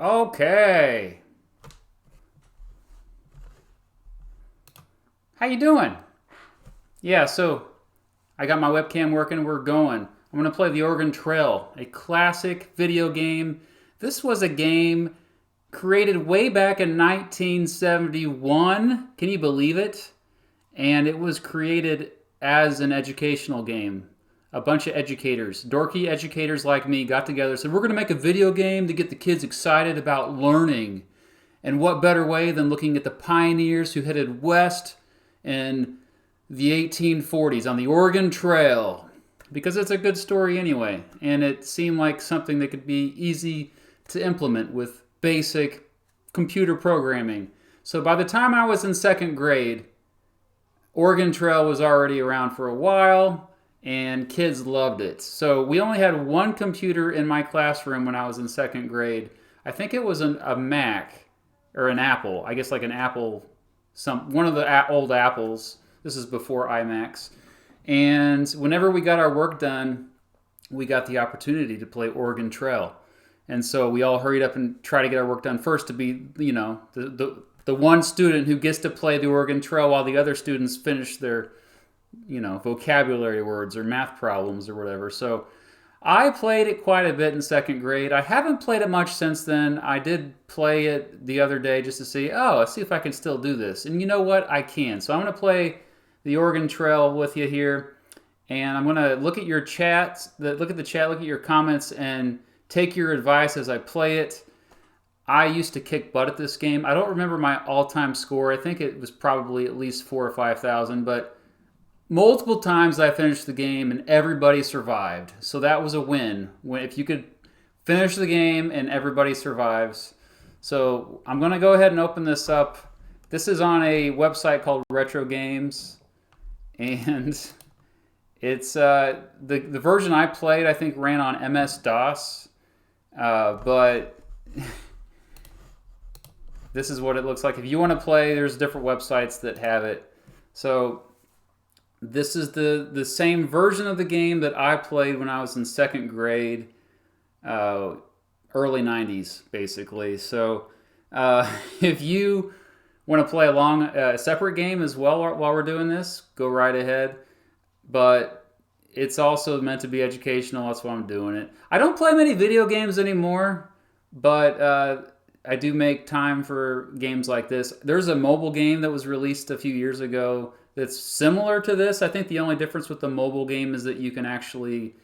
Okay. How you doing? Yeah, so I got my webcam working. We're going. I'm going to play the Oregon Trail, a classic video game. This was a game created way back in 1971. Can you believe it? And it was created as an educational game. A bunch of educators, dorky educators like me, got together and said, we're going to make a video game to get the kids excited about learning. And what better way than looking at the pioneers who headed west in the 1840s on the Oregon Trail? Because it's a good story anyway, and it seemed like something that could be easy to implement with basic computer programming. So by the time I was in second grade, Oregon Trail was already around for a while, and kids loved it. So we only had one computer in my classroom when I was in second grade. I think it was a Mac or an Apple. I guess like an Apple, one of the old Apples. This is before iMacs. And whenever we got our work done, we got the opportunity to play Oregon Trail. And so we all hurried up and tried to get our work done first to be, the one student who gets to play the Oregon Trail while the other students finish their, vocabulary words or math problems or whatever. So I played it quite a bit in second grade. I haven't played it much since then. I did play it the other day just to see, let's see if I can still do this. And you know what? I can. So I'm going to play the Oregon Trail with you here. And I'm going to look at your chat, look at your comments, and take your advice as I play it. I used to kick butt at this game. I don't remember my all-time score. I think it was probably at least 4,000 or 5,000, but multiple times I finished the game and everybody survived. So that was a win. If you could finish the game and everybody survives. So I'm going to go ahead and open this up. This is on a website called Retro Games. And it's the version I played, I think, ran on MS-DOS. But this is what it looks like. If you want to play, there's different websites that have it. So this is the same version of the game that I played when I was in second grade, early 90s, basically. So if you want to play along a separate game as well while we're doing this, go right ahead. But it's also meant to be educational. That's why I'm doing it. I don't play many video games anymore, but I do make time for games like this. There's a mobile game that was released a few years ago that's similar to this. I think the only difference with the mobile game is that you can actually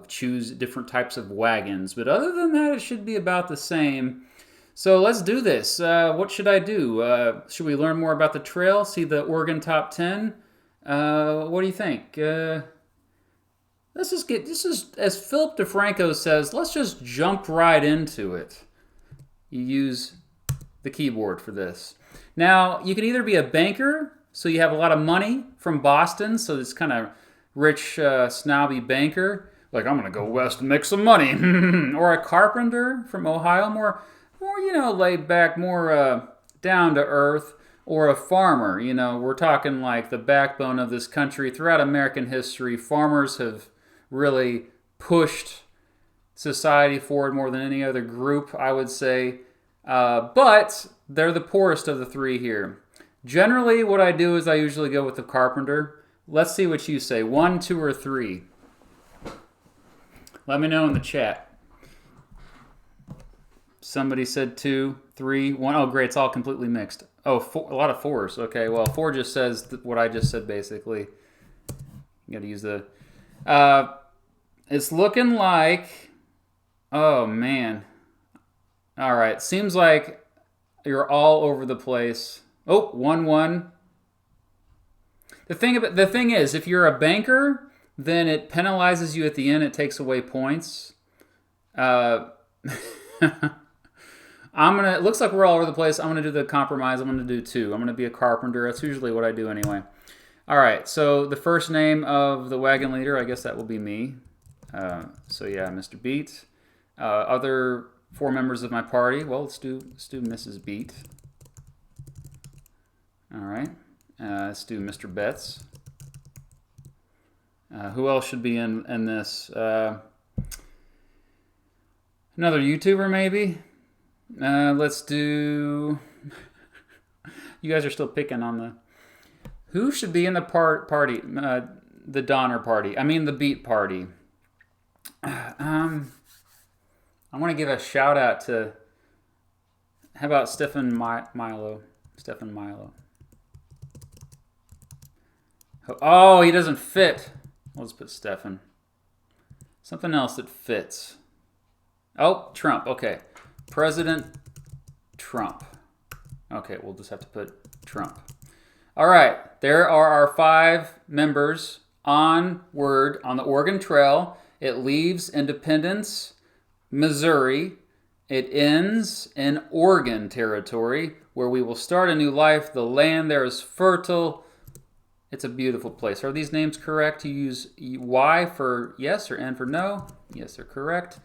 choose different types of wagons. But other than that, it should be about the same. So let's do this. What should I do? Should we learn more about the trail? See the Oregon Top 10? What do you think? Let's just this is, as Philip DeFranco says, let's just jump right into it. You use the keyboard for this. Now, you can either be a banker, so you have a lot of money from Boston, so this kind of rich, snobby banker, like, I'm going to go west and make some money. Or a carpenter from Ohio, more laid back, more down to earth. Or a farmer, we're talking like the backbone of this country. Throughout American history, farmers have really pushed society forward more than any other group, I would say. But they're the poorest of the three here. Generally, what I do is I usually go with the carpenter. Let's see what you say. 1, 2, or 3. Let me know in the chat. Somebody said 2, 3, 1. Oh, great. It's all completely mixed. Oh, 4, a lot of 4s. Okay, well, 4 just says what I just said, basically. You got to use the... it's looking like... Oh, man. All right. Seems like you're all over the place. Oh, 1, 1. The thing is, if you're a banker, then it penalizes you at the end. It takes away points. It looks like we're all over the place. I'm gonna do the compromise. I'm gonna do 2. I'm gonna be a carpenter. That's usually what I do anyway. All right. So the first name of the wagon leader, I guess that will be me. So yeah, Mr. Beat. Other 4 members of my party. Well, let's do Mrs. Beat. All right. Let's do Mr. Betts. Who else should be in this? Another YouTuber, maybe? Let's do... You guys are still picking on the... Who should be in the party? The Donner Party. I mean the Beat Party. I want to give a shout out to... How about Stefan Milo? Stefan Milo. Oh, he doesn't fit. Let's put Stefan. Something else that fits. Oh, Trump. Okay. President Trump. Okay, we'll just have to put Trump. All right. There are our 5 members onward on the Oregon Trail. It leaves Independence, Missouri. It ends in Oregon territory, where we will start a new life. The land there is fertile. It's a beautiful place. Are these names correct? You use Y for yes or N for no? Yes, they're correct.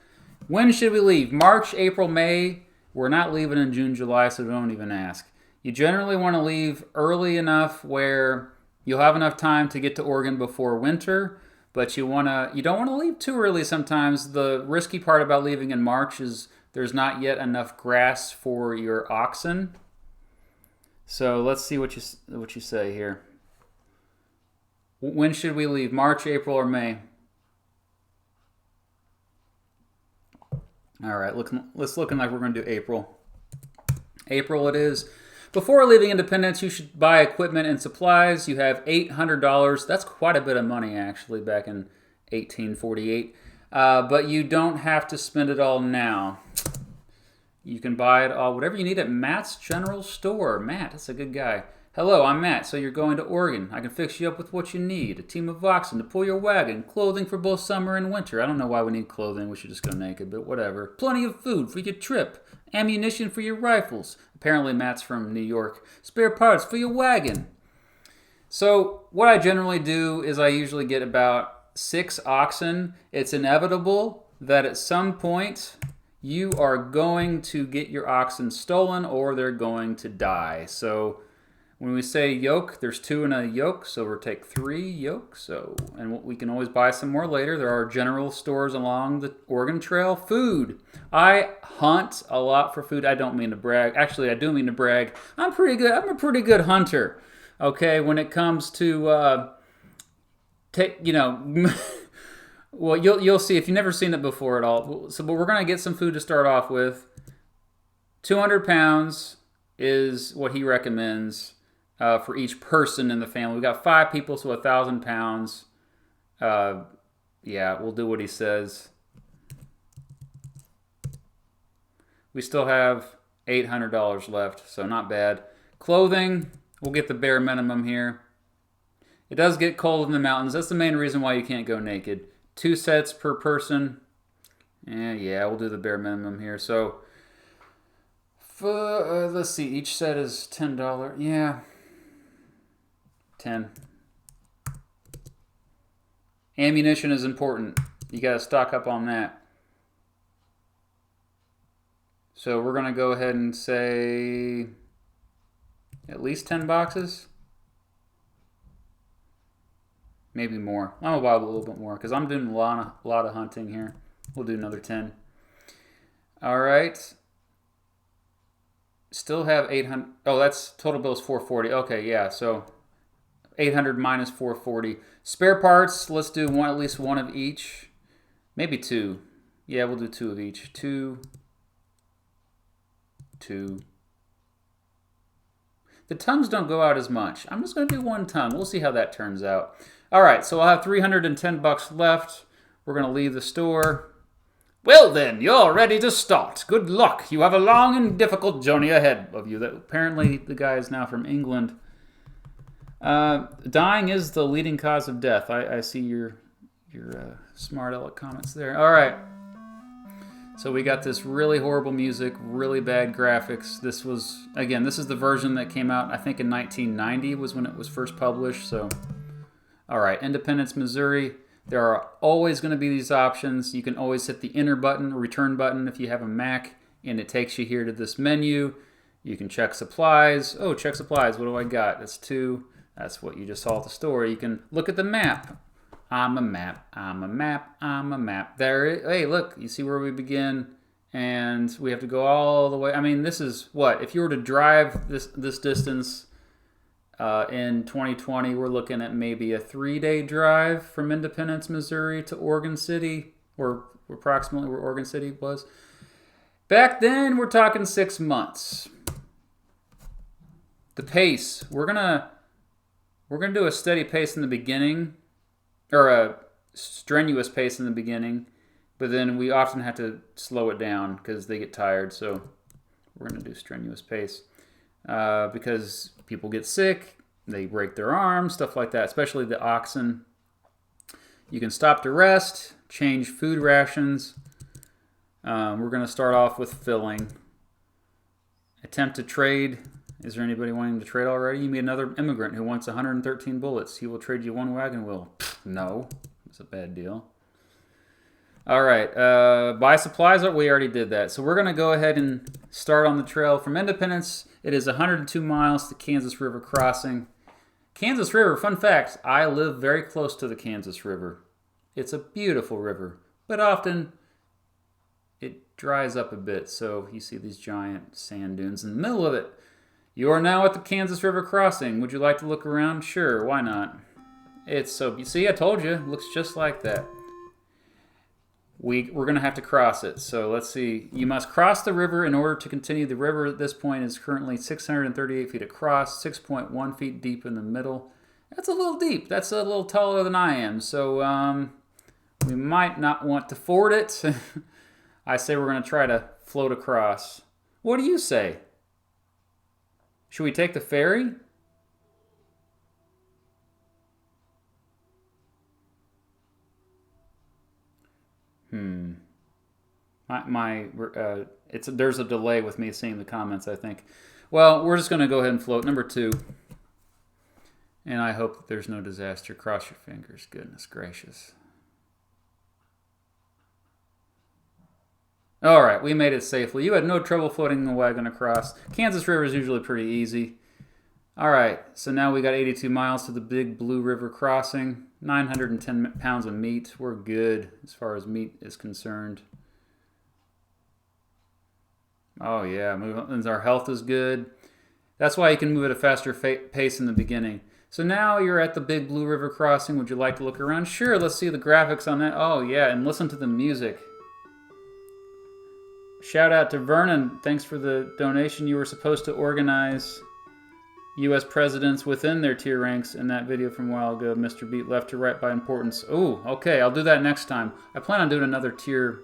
When should we leave? March, April, May. We're not leaving in June, July, so don't even ask. You generally want to leave early enough where you'll have enough time to get to Oregon before winter, but you don't want to leave too early sometimes. The risky part about leaving in March is there's not yet enough grass for your oxen. So let's see what you say here. When should we leave? March, April, or May? All right, it's looking like we're going to do April. April it is. Before leaving Independence, you should buy equipment and supplies. You have $800. That's quite a bit of money, actually, back in 1848. But you don't have to spend it all now. You can buy it all, whatever you need at Matt's General Store. Matt, that's a good guy. Hello, I'm Matt. So you're going to Oregon. I can fix you up with what you need. A team of oxen to pull your wagon. Clothing for both summer and winter. I don't know why we need clothing. We should just go naked, but whatever. Plenty of food for your trip. Ammunition for your rifles. Apparently Matt's from New York. Spare parts for your wagon. So what I generally do is I usually get about 6 oxen. It's inevitable that at some point you are going to get your oxen stolen or they're going to die. So when we say yoke, there's 2 in a yoke, so we'll take 3 yokes. And we can always buy some more later. There are general stores along the Oregon Trail. Food. I hunt a lot for food. I don't mean to brag. Actually, I do mean to brag. I'm pretty good. I'm a pretty good hunter. Okay, when it comes to well, you'll see if you've never seen it before at all. So, but we're gonna get some food to start off with. 200 pounds is what he recommends. For each person in the family. We've got 5 people, so 1,000 pounds. Yeah, we'll do what he says. We still have $800 left, so not bad. Clothing, we'll get the bare minimum here. It does get cold in the mountains. That's the main reason why you can't go naked. 2 sets per person. Yeah, we'll do the bare minimum here. So, let's see, each set is $10. Yeah. 10. Ammunition is important. You got to stock up on that. So we're going to go ahead and say at least 10 boxes. Maybe more. I'm going to buy a little bit more because I'm doing a lot of hunting here. We'll do another 10. All right. Still have 800. Oh, that's total bill is 440. Okay, yeah. So 800 minus 440. Spare parts, let's do at least one of each. Maybe 2. Yeah, we'll do 2 of each. 2. The tongues don't go out as much. I'm just going to do 1 tongue. We'll see how that turns out. All right, so I'll have $310 left. We're going to leave the store. Well then, you're ready to start. Good luck. You have a long and difficult journey ahead of you. Apparently the guy is now from England. Dying is the leading cause of death. I see your smart aleck comments there. All right. So we got this really horrible music, really bad graphics. This is the version that came out, I think in 1990 was when it was first published. So, all right, Independence, Missouri. There are always going to be these options. You can always hit the enter button, return button if you have a Mac, and it takes you here to this menu. You can check supplies. Oh, check supplies. What do I got? That's 2. That's what you just saw at the store. You can look at the map. I'm a map. There. Hey, look. You see where we begin and we have to go all the way. I mean, this is what, if you were to drive this distance in 2020, we're looking at maybe a 3-day drive from Independence, Missouri to Oregon City, or approximately where Oregon City was. Back then, we're talking 6 months. The pace, we're gonna do a steady pace in the beginning, or a strenuous pace in the beginning, but then we often have to slow it down because they get tired. So we're gonna do strenuous pace because people get sick, they break their arms, stuff like that. Especially the oxen. You can stop to rest, change food rations. We're gonna start off with filling. Attempt to trade. Is there anybody wanting to trade already? You meet another immigrant who wants 113 bullets. He will trade you 1 wagon wheel. No, it's a bad deal. All right, buy supplies. We already did that. So we're going to go ahead and start on the trail from Independence. It is 102 miles to Kansas River crossing. Kansas River, fun fact, I live very close to the Kansas River. It's a beautiful river, but often it dries up a bit. So you see these giant sand dunes in the middle of it. You are now at the Kansas River crossing. Would you like to look around? Sure, why not? It's so, you see, I told you, it looks just like that. We're going to have to cross it. So let's see. You must cross the river in order to continue. The river at this point is currently 638 feet across, 6.1 feet deep in the middle. That's a little deep. That's a little taller than I am. So we might not want to ford it. I say we're going to try to float across. What do you say? Should we take the ferry? There's a delay with me seeing the comments, I think. Well, we're just going to go ahead and float. Number 2. And I hope that there's no disaster. Cross your fingers. Goodness gracious. All right, we made it safely. You had no trouble floating the wagon across. Kansas River is usually pretty easy. All right, so now we got 82 miles to the Big Blue River crossing. 910 pounds of meat. We're good as far as meat is concerned. Oh yeah, our health is good. That's why you can move at a faster pace in the beginning. So now you're at the Big Blue River crossing. Would you like to look around? Sure, let's see the graphics on that. Oh yeah, and listen to the music. Shout out to Vernon. Thanks for the donation. You were supposed to organize U.S. presidents within their tier ranks in that video from a while ago. Mr. Beat left to right by importance. Oh, okay. I'll do that next time. I plan on doing another tier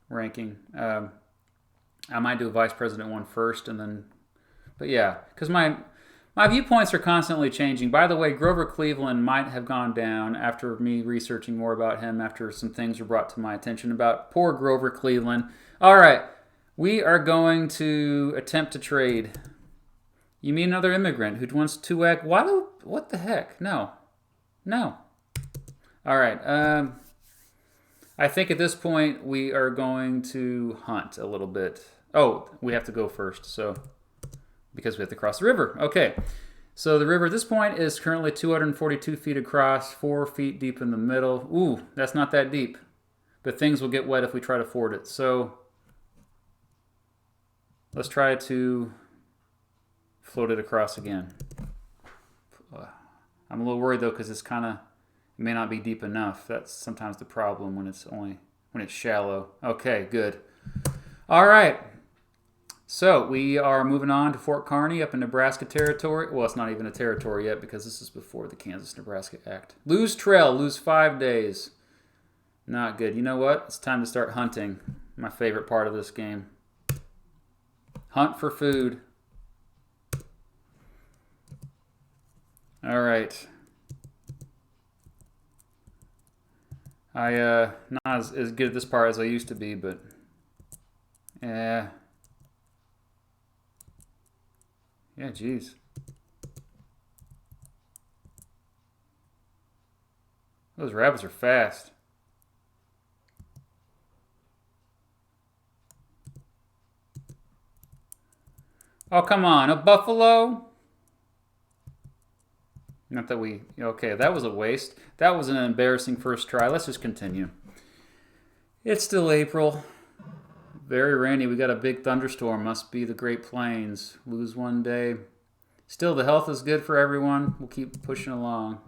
ranking. I might do a vice president one first, and then... But yeah, because my viewpoints are constantly changing. By the way, Grover Cleveland might have gone down after me researching more about him, after some things were brought to my attention about poor Grover Cleveland. All right, we are going to attempt to trade. You mean another immigrant who wants to whack? What the heck? No. All right. I think at this point we are going to hunt a little bit. Oh, we have to go first, so... because we have to cross the river. Okay, so the river at this point is currently 242 feet across, 4 feet deep in the middle. Ooh, that's not that deep, but things will get wet if we try to ford it. So let's try to float it across again. I'm a little worried though, because it may not be deep enough. That's sometimes the problem when it's shallow. Okay, good. All right. So we are moving on to Fort Kearney up in Nebraska territory. Well, it's not even a territory yet because this is before the Kansas-Nebraska Act. Lose trail, lose 5 days. Not good. You know what? It's time to start hunting. My favorite part of this game. Hunt for food. All right. Not as good at this part as I used to be, but yeah. Yeah, geez. Those rabbits are fast. Oh, come on. A buffalo? Not that we... Okay, that was a waste. That was an embarrassing first try. Let's just continue. It's still April. Very rainy. We got a big thunderstorm. Must be the Great Plains. Lose one day. Still, the health is good for everyone. We'll keep pushing along.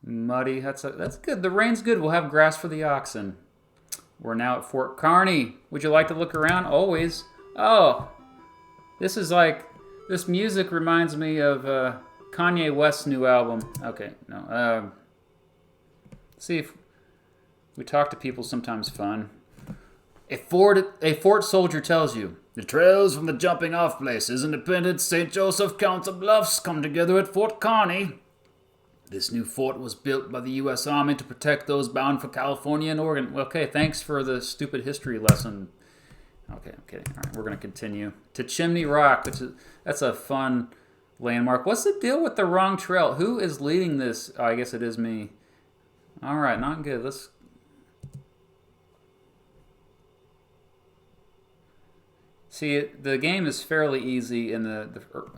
Muddy. That's good. The rain's good. We'll have grass for the oxen. We're now at Fort Kearney. Would you like to look around? Always. Oh, this is like, this music reminds me of Kanye West's new album. Okay, no. See if we talk to people, sometimes fun. A fort soldier tells you, the trails from the jumping off places, Independence, St. Joseph, Council Bluffs come together at Fort Kearney. This new fort was built by the U.S. Army to protect those bound for California and Oregon. Okay, thanks for the stupid history lesson. Okay, I'm kidding. All right, we're going to continue. To Chimney Rock, that's a fun landmark. What's the deal with the wrong trail? Who is leading this? Oh, I guess it is me. All right, not good. Let's... See, the game is fairly easy in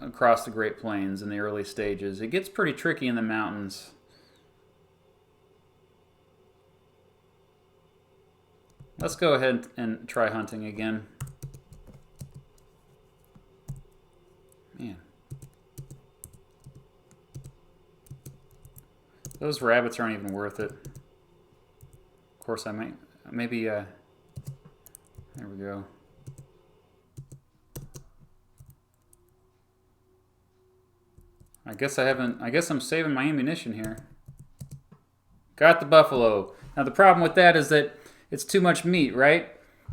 across the Great Plains in the early stages. It gets pretty tricky in the mountains. Let's go ahead and try hunting again. Man. Those rabbits aren't even worth it. Of course, I might... Maybe... There we go. I guess I'm saving my ammunition here. Got the buffalo. Now the problem with that is that it's too much meat, right?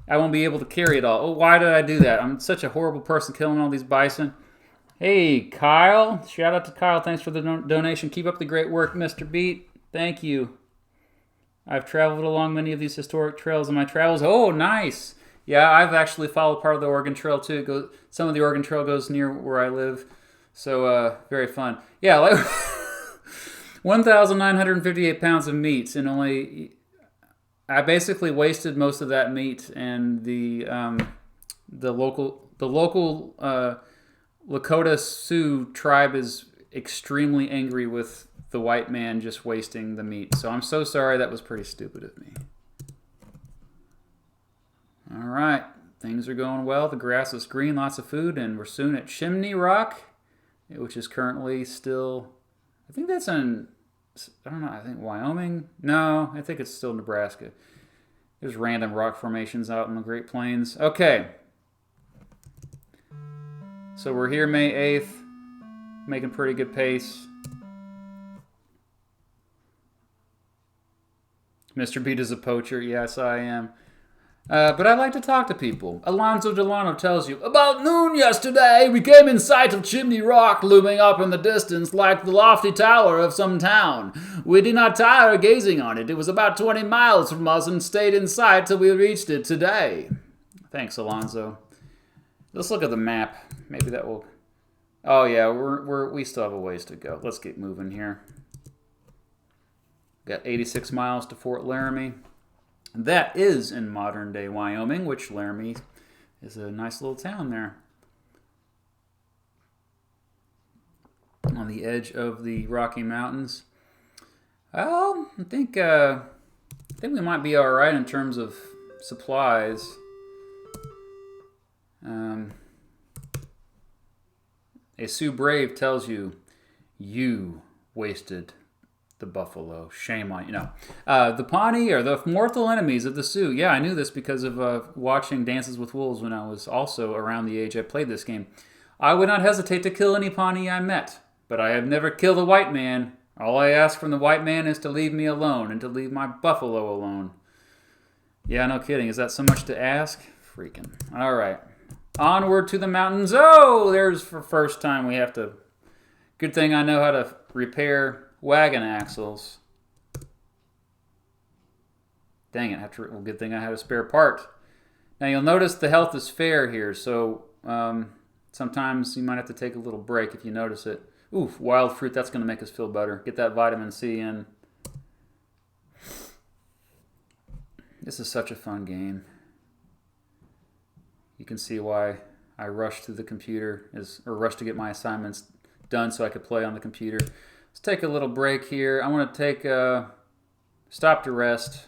I won't be able to carry it all. Oh, why did I do that? I'm such a horrible person killing all these bison. Hey, Kyle. Shout out to Kyle. Thanks for the donation. Keep up the great work, Mr. Beat. Thank you. I've traveled along many of these historic trails in my travels. Oh, nice. Yeah, I've actually followed part of the Oregon Trail too. Some of the Oregon Trail goes near where I live. So, very fun. Yeah, like 1,958 pounds of meat, and I basically wasted most of that meat, and the local Lakota Sioux tribe is extremely angry with the white man just wasting the meat. So I'm so sorry. That was pretty stupid of me. All right, things are going well. The grass is green, lots of food, and we're soon at Chimney Rock, which is currently still, I think that's in, I don't know, I think Wyoming? No, I think it's still Nebraska. There's random rock formations out in the Great Plains. Okay. So we're here May 8th, making pretty good pace. Mr. Beat is a poacher. Yes, I am. But I like to talk to people. Alonzo Delano tells you, about noon yesterday, we came in sight of Chimney Rock looming up in the distance like the lofty tower of some town. We did not tire gazing on it. It was about 20 miles from us and stayed in sight till we reached it today. Thanks, Alonzo. Let's look at the map. Maybe that will... Oh, yeah, we still have a ways to go. Let's get moving here. Got 86 miles to Fort Laramie. That is in modern-day Wyoming, which Laramie is a nice little town there. On the edge of the Rocky Mountains. Well, I think we might be all right in terms of supplies. A Sioux Brave tells you, you wasted the buffalo. Shame on you. No. The Pawnee are the mortal enemies of the Sioux. Yeah, I knew this because of watching Dances with Wolves when I was also around the age I played this game. I would not hesitate to kill any Pawnee I met, but I have never killed a white man. All I ask from the white man is to leave me alone and to leave my buffalo alone. Yeah, no kidding. Is that so much to ask? Freaking. All right. Onward to the mountains. Oh, there's for first time we have to... Good thing I know how to repair wagon axles. Dang it. Well, good thing I have a spare part. Now you'll notice the health is fair here, so sometimes you might have to take a little break if you notice it. Oof, wild fruit, that's going to make us feel better. Get that vitamin C in. This is such a fun game. You can see why I rushed to the computer, or rushed to get my assignments done so I could play on the computer. Let's take a little break here. I want to take stop to rest.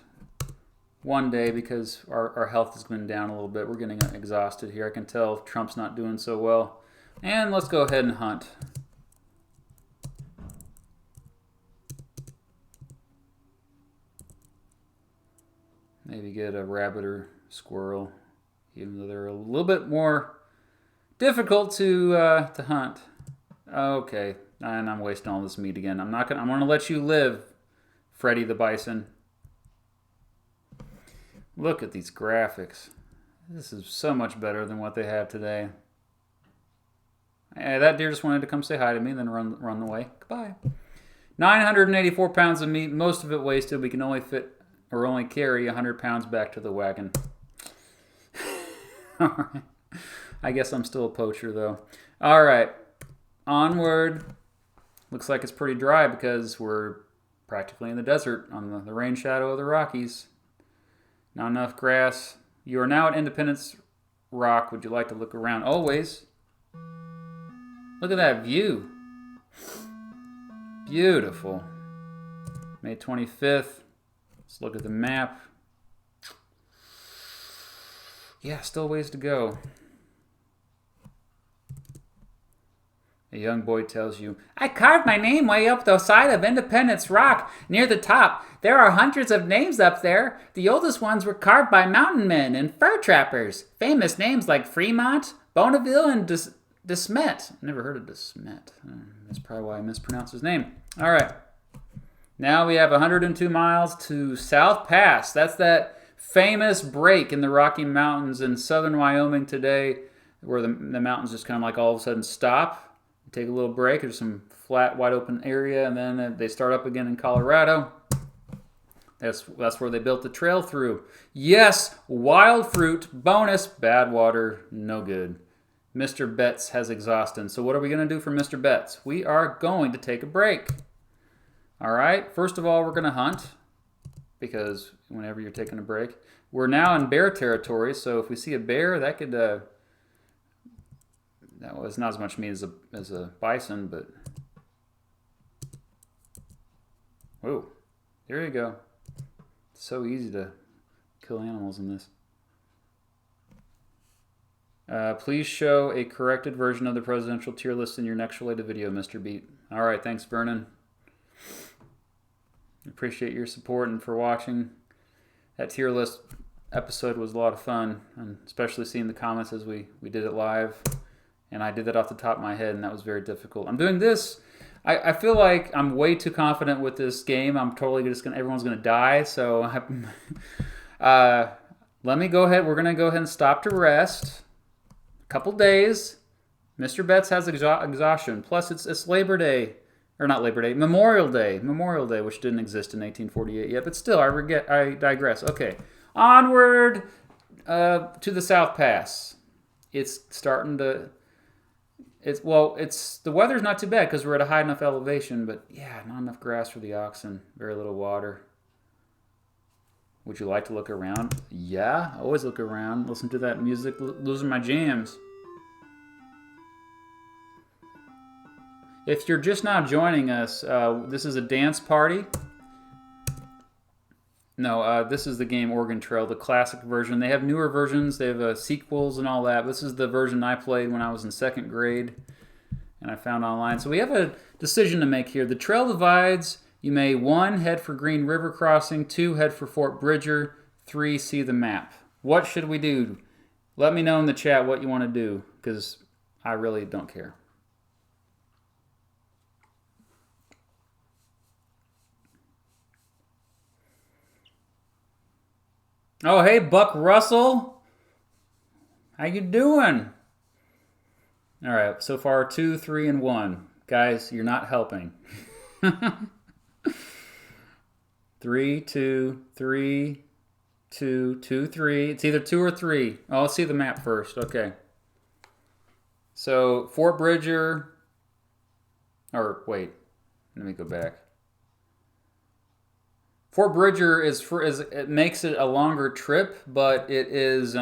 one day because our health has been down a little bit. We're getting exhausted here. I can tell Trump's not doing so well. And let's go ahead and hunt. Maybe get a rabbit or squirrel, even though they're a little bit more difficult to hunt. Okay, and I'm wasting all this meat again. I'm gonna let you live, Freddy the Bison. Look at these graphics. This is so much better than what they have today. Hey, that deer just wanted to come say hi to me and then run away. Goodbye. 984 pounds of meat, most of it wasted. We can only fit or only carry 100 pounds back to the wagon. All right. I guess I'm still a poacher, though. All right. Onward. Looks like it's pretty dry because we're practically in the desert on the rain shadow of the Rockies. Not enough grass. You are now at Independence Rock. Would you like to look around? Always. Look at that view. Beautiful. May 25th. Let's look at the map. Yeah, still ways to go. A young boy tells you, I carved my name way up the side of Independence Rock near the top. There are hundreds of names up there. The oldest ones were carved by mountain men and fur trappers. Famous names like Fremont, Bonneville, and DeSmet. Never heard of DeSmet. That's probably why I mispronounced his name. All right. Now we have 102 miles to South Pass. That's that famous break in the Rocky Mountains in southern Wyoming today where the mountains just kind of like all of a sudden stop, take a little break. There's some flat, wide open area, and then they start up again in Colorado. That's where they built the trail through. Yes, wild fruit, bonus, bad water, no good. Mr. Betts has exhausted. So what are we going to do for Mr. Betts? We are going to take a break. All right, first of all, we're going to hunt because whenever you're taking a break. We're now in bear territory, so if we see a bear, that could, that was not as much meat as a bison, but, whoa, there you go. It's so easy to kill animals in this. Please show a corrected version of the presidential tier list in your next related video, Mr. Beat. All right, thanks, Vernon. Appreciate your support and for watching. That tier list episode was a lot of fun, and especially seeing the comments as we did it live. And I did that off the top of my head, and that was very difficult. I'm doing this. I feel like I'm way too confident with this game. I'm totally just gonna. Everyone's gonna die. So let me go ahead. We're gonna go ahead and stop to rest. A couple days. Mr. Betts has exhaustion. Plus, it's Labor Day. Or not Labor Day, Memorial Day, which didn't exist in 1848 yet, but still, I digress. Okay, onward to the South Pass. It's starting to, the weather's not too bad because we're at a high enough elevation, but yeah, not enough grass for the oxen, very little water. Would you like to look around? Yeah, always look around, listen to that music, losing my jams. If you're just now joining us, this is a dance party. No, this is the game Oregon Trail, the classic version. They have newer versions. They have sequels and all that. This is the version I played when I was in 2nd grade and I found online. So we have a decision to make here. The trail divides. You may 1, head for Green River Crossing, 2, head for Fort Bridger, 3, see the map. What should we do? Let me know in the chat what you want to do because I really don't care. Oh, hey, Buck Russell. How you doing? All right, so far 2, 3, and 1. Guys, you're not helping. 3, 2, 3, 2, 2, 3. It's either 2 or 3. Oh, let's see the map first. Okay. So Fort Bridger, or wait, let me go back. Fort Bridger it makes it a longer trip, but it is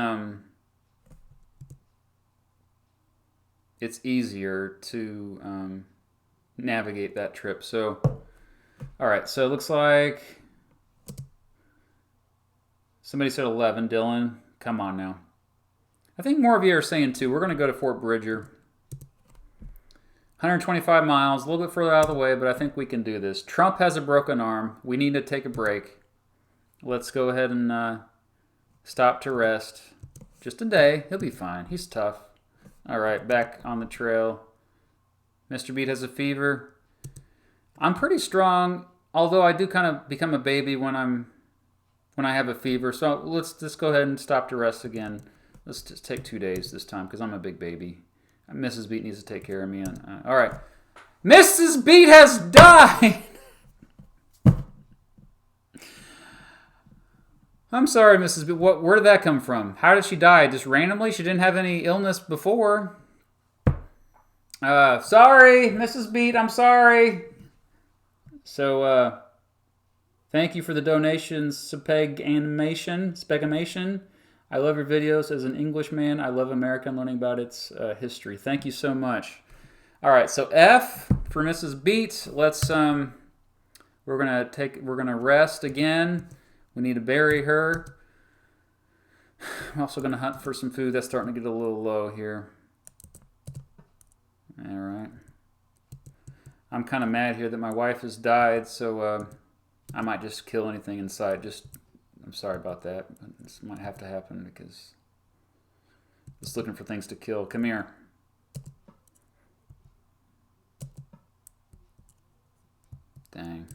it's easier to navigate that trip. So, all right. So it looks like Somebody said 11. Dylan, come on now. I think more of you are saying 2. We're going to go to Fort Bridger. 125 miles, a little bit further out of the way, but I think we can do this. Trump has a broken arm. We need to take a break. Let's go ahead and stop to rest. Just a day. He'll be fine. He's tough. All right, back on the trail. Mr. Beat has a fever. I'm pretty strong, although I do kind of become a baby when I have a fever. So let's just go ahead and stop to rest again. Let's just take 2 days this time because I'm a big baby. Mrs. Beat needs to take care of me. All right. Mrs. Beat has died! I'm sorry, Mrs. Beat. Where did that come from? How did she die? Just randomly? She didn't have any illness before. Sorry, Mrs. Beat. I'm sorry. So, thank you for the donations, Spegamation. I love your videos. As an Englishman, I love America and learning about its history. Thank you so much. All right, so F for Mrs. Beat. Let's we're gonna rest again. We need to bury her. I'm also gonna hunt for some food. That's starting to get a little low here. All right. I'm kind of mad here that my wife has died, so I might just kill anything inside. I'm sorry about that, but this might have to happen because just looking for things to kill. Come here. Dang.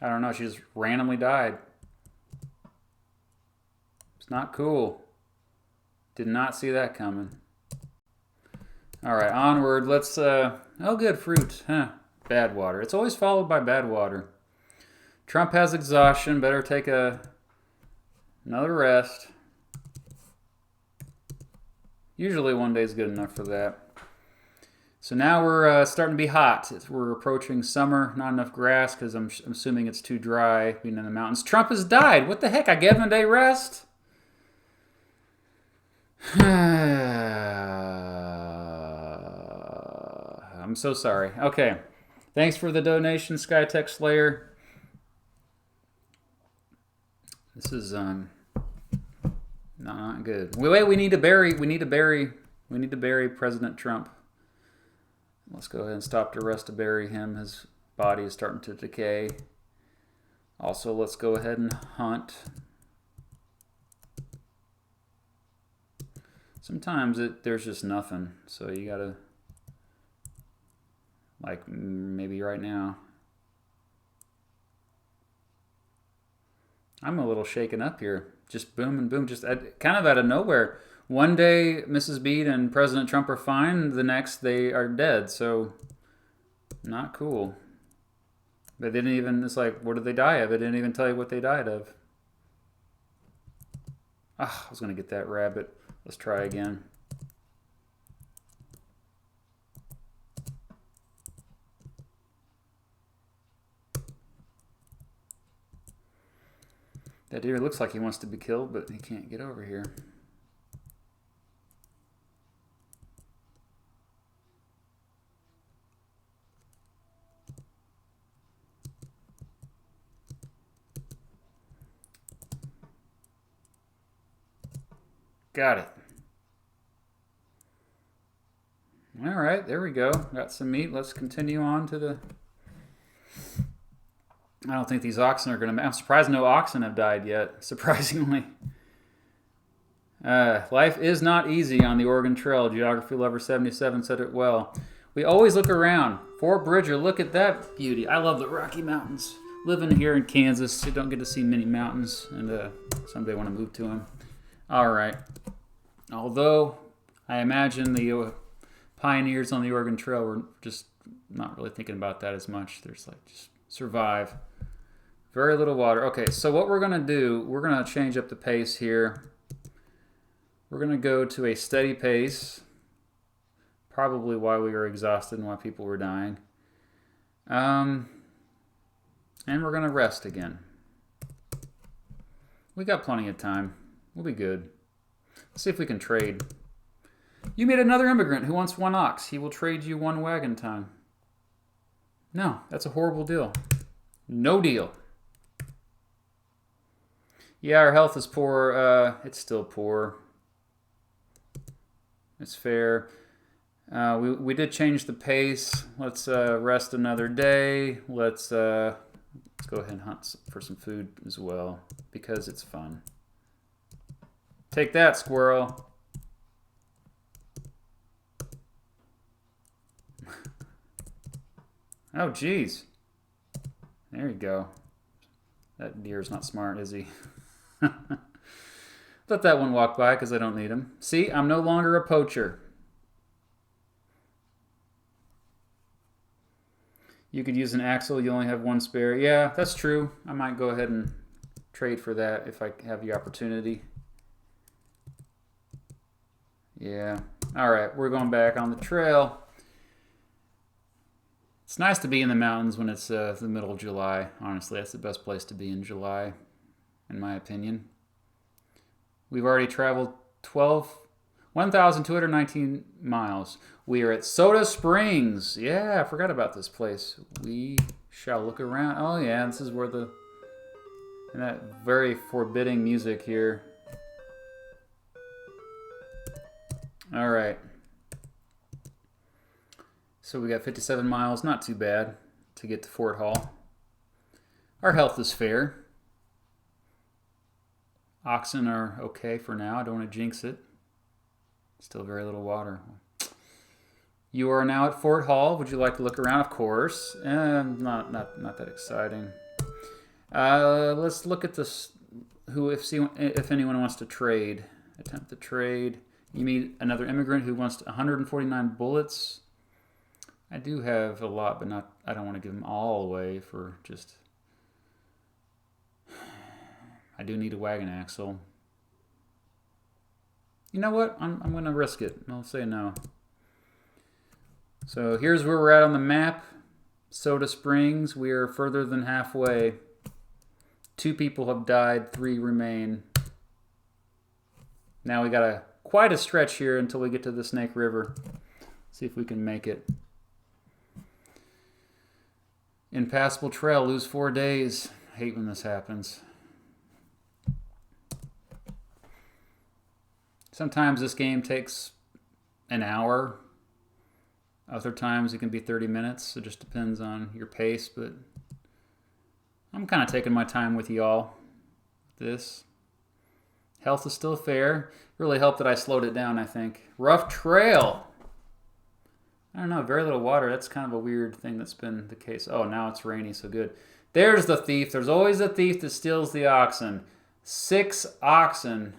I don't know. She just randomly died. It's not cool. Did not see that coming. All right, onward. Let's, oh, good, fruit. Huh. Bad water. It's always followed by bad water. Trump has exhaustion. Better take another rest. Usually 1 day is good enough for that. So now we're starting to be hot. We're approaching summer. Not enough grass because I'm assuming it's too dry being in the mountains. Trump has died. What the heck? I gave him a day rest? I'm so sorry. Okay. Thanks for the donation, SkyTech Slayer. This is not good. Wait, we need to bury President Trump. Let's go ahead and stop to rest to bury him. His body is starting to decay. Also, let's go ahead and hunt. Sometimes there's just nothing, so you gotta, like maybe right now. I'm a little shaken up here. Just boom and boom, just kind of out of nowhere. One day, Mrs. Beat and President Trump are fine. The next, they are dead. So, not cool. They didn't even, it's like, what did they die of? It didn't even tell you what they died of. Ah, I was going to get that rabbit. Let's try again. That deer looks like he wants to be killed, but he can't get over here. Got it. All right, there we go. Got some meat. Let's continue on to the... I don't think these oxen are going to... I'm surprised no oxen have died yet, surprisingly. Life is not easy on the Oregon Trail. Geography Lover 77 said it well. We always look around. Fort Bridger, look at that beauty. I love the Rocky Mountains. Living here in Kansas, you don't get to see many mountains, and someday want to move to them. All right. Although I imagine the pioneers on the Oregon Trail were just not really thinking about that as much. There's like just survive. Very little water. Okay, so what we're going to do, we're going to change up the pace here. We're going to go to a steady pace. Probably why we were exhausted and why people were dying. And we're going to rest again. We got plenty of time. We'll be good. Let's see if we can trade. You meet another immigrant who wants 1 ox. He will trade you 1 wagon time. No, that's a horrible deal. No deal. Yeah, our health is poor. It's still poor. It's fair. We did change the pace. Let's rest another day. Let's go ahead and hunt for some food as well because it's fun. Take that, squirrel. Oh, geez. There you go. That deer's not smart, is he? Let that one walk by because I don't need him. See, I'm no longer a poacher. You could use an axle. You only have one spare. Yeah, that's true. I might go ahead and trade for that if I have the opportunity. Yeah. All right, we're going back on the trail. It's nice to be in the mountains when it's the middle of July. Honestly, that's the best place to be in July, in my opinion. We've already traveled 1,219 miles. We are at Soda Springs. Yeah, I forgot about this place. We shall look around. Oh yeah, this is where and that very forbidding music here. All right. So we got 57 miles, not too bad to get to Fort Hall. Our health is fair. Oxen are okay for now. I don't want to jinx it. Still very little water. You are now at Fort Hall. Would you like to look around? Of course. Not that exciting. Let's look at this. If anyone wants to trade, attempt to trade. You meet another immigrant who wants 149 bullets. I do have a lot, but not. I don't want to give them all away for just. I do need a wagon axle. You know what? I'm going to risk it. I'll say no. So here's where we're at on the map. Soda Springs. We are further than halfway. 2 people have died. 3 remain. Now we got quite a stretch here until we get to the Snake River. See if we can make it. Impassable trail. Lose 4 days. Hate when this happens. Sometimes this game takes an hour. Other times it can be 30 minutes. It just depends on your pace, but I'm kind of taking my time with y'all. This. Health is still fair. Really helped that I slowed it down, I think. Rough trail. I don't know, very little water. That's kind of a weird thing that's been the case. Oh, now it's rainy, so good. There's the thief. There's always a thief that steals the oxen. 6 oxen.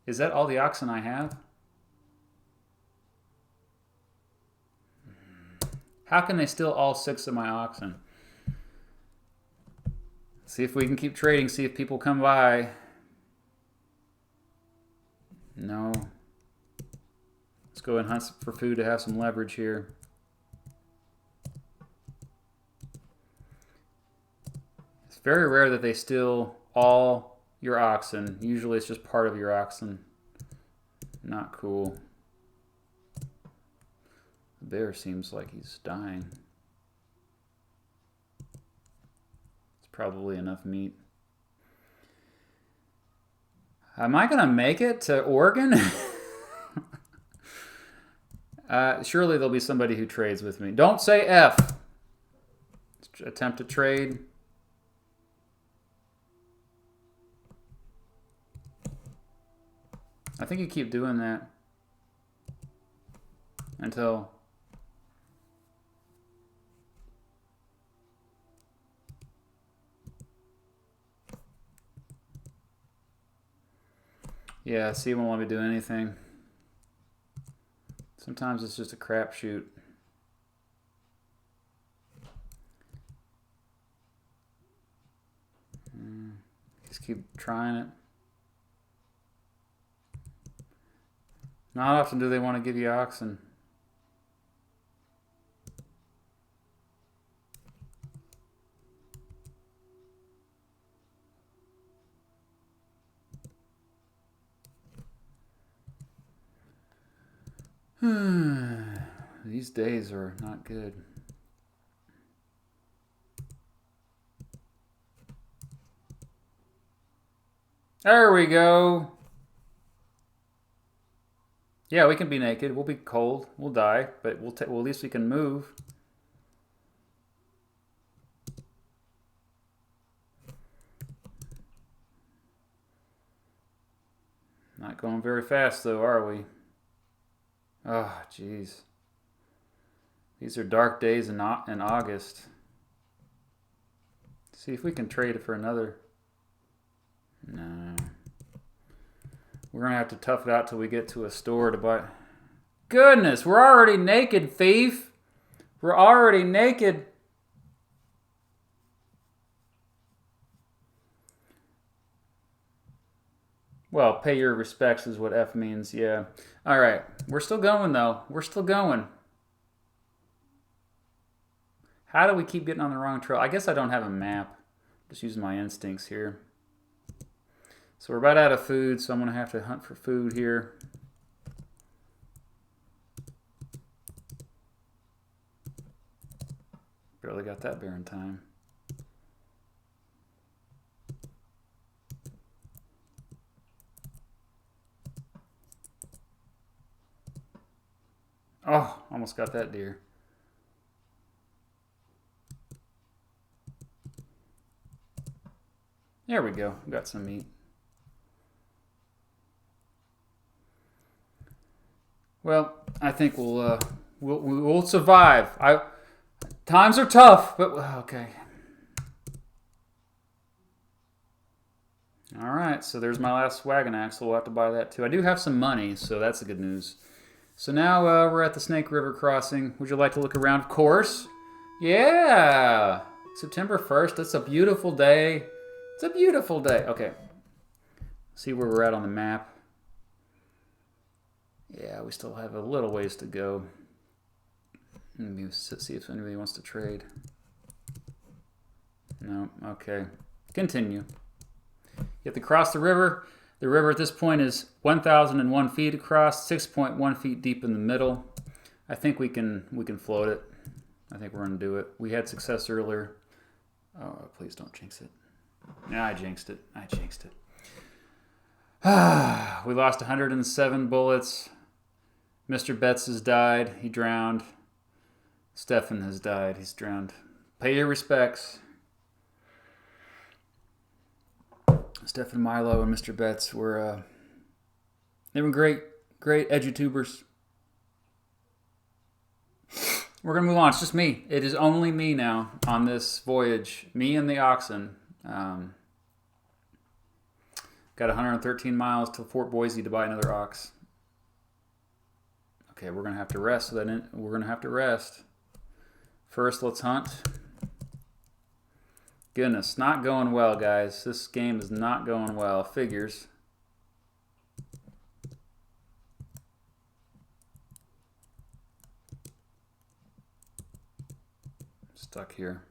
Is that all the oxen I have? How can they steal all 6 of my oxen? See if we can keep trading, see if people come by. No. Let's go and hunt for food to have some leverage here. It's very rare that they steal all your oxen. Usually it's just part of your oxen. Not cool. The bear seems like he's dying. It's probably enough meat. Am I gonna make it to Oregon? Surely there'll be somebody who trades with me. Don't say F. Attempt to trade. I think you keep doing that until yeah, see, he won't let me do anything. Sometimes it's just a crapshoot. Just keep trying it. Not often do they want to give you oxen. These days are not good. There we go. Yeah, we can be naked. We'll be cold. We'll die, but well, at least we can move. Not going very fast, though, are we? Oh, jeez. These are dark days in August. See if we can trade it for another. No. We're going to have to tough it out till we get to a store to buy. Goodness, we're already naked, thief. We're already naked. Well, pay your respects is what F means, yeah. All right, we're still going, though. We're still going. How do we keep getting on the wrong trail? I guess I don't have a map. Just using my instincts here. So we're about out of food, so I'm going to have to hunt for food here. Barely got that bear in time. Oh, almost got that deer. There we go. Got some meat. Well, I think we'll survive. Times are tough, but okay. All right, so there's my last wagon axle. We'll have to buy that too. I do have some money, so that's the good news. So now we're at the Snake River crossing. Would you like to look around? Of course. Yeah, September 1st. That's a beautiful day. It's a beautiful day. Okay, see where we're at on the map. Yeah, we still have a little ways to go. Let me see if anybody wants to trade. No, okay. Continue. You have to cross the river. The river at this point is 1,001 feet across, 6.1 feet deep in the middle. I think we can float it. I think we're gonna do it. We had success earlier. Oh, please don't jinx it. Yeah, I jinxed it. I jinxed it. We lost 107 bullets. Mr. Betts has died. He drowned. Stefan has died. He's drowned. Pay your respects. Stefan Milo and Mr. Betts were they were great edutubers. We're gonna move on. It's just me. It is only me now on this voyage. Me and the oxen. Got 113 miles to Fort Boise to buy another ox. Okay, we're gonna have to rest. So then we're gonna have to rest. First, let's hunt. Goodness, not going well, guys. This game is not going well. Figures. Stuck here.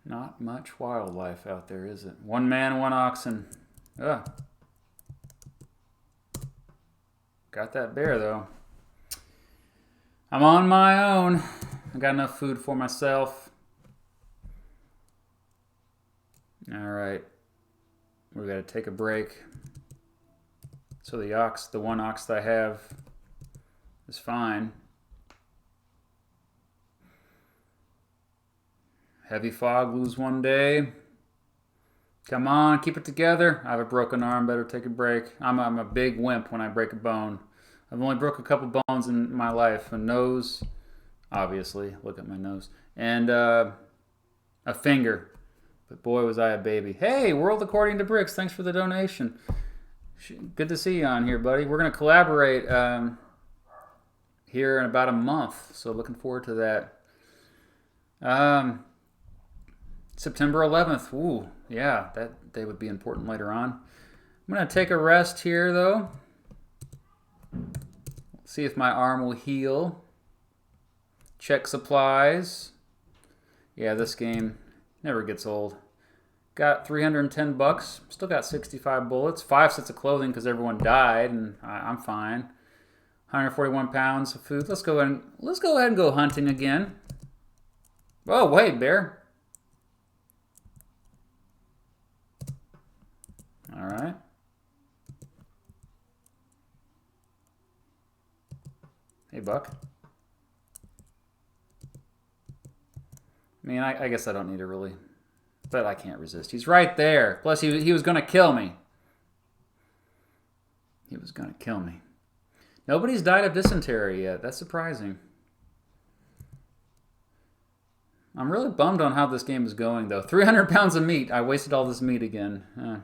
Not much wildlife out there, is it? One man, one oxen. Ugh. Got that bear, though. I'm on my own. I got enough food for myself. All right. We got to take a break. So the one ox that I have is fine. Heavy fog, lose one day. Come on, keep it together. I have a broken arm, better take a break. I'm a big wimp when I break a bone. I've only broke a couple bones in my life. A nose, obviously. Look at my nose. And a finger. But boy, was I a baby. Hey, World According to Bricks, thanks for the donation. Good to see you on here, buddy. We're going to collaborate here in about a month. So looking forward to that. September 11th. Ooh, yeah, that day would be important later on. I'm going to take a rest here, though. See if my arm will heal. Check supplies. Yeah, this game never gets old. Got 310 bucks. Still got 65 bullets. 5 sets of clothing because everyone died, and I'm fine. 141 pounds of food. Let's go ahead and go hunting again. Oh, wait, bear. All right. Hey, buck. I mean, I guess I don't need to really, but I can't resist. He's right there. Plus, he was going to kill me. He was going to kill me. Nobody's died of dysentery yet. That's surprising. I'm really bummed on how this game is going, though. 300 pounds of meat. I wasted all this meat again.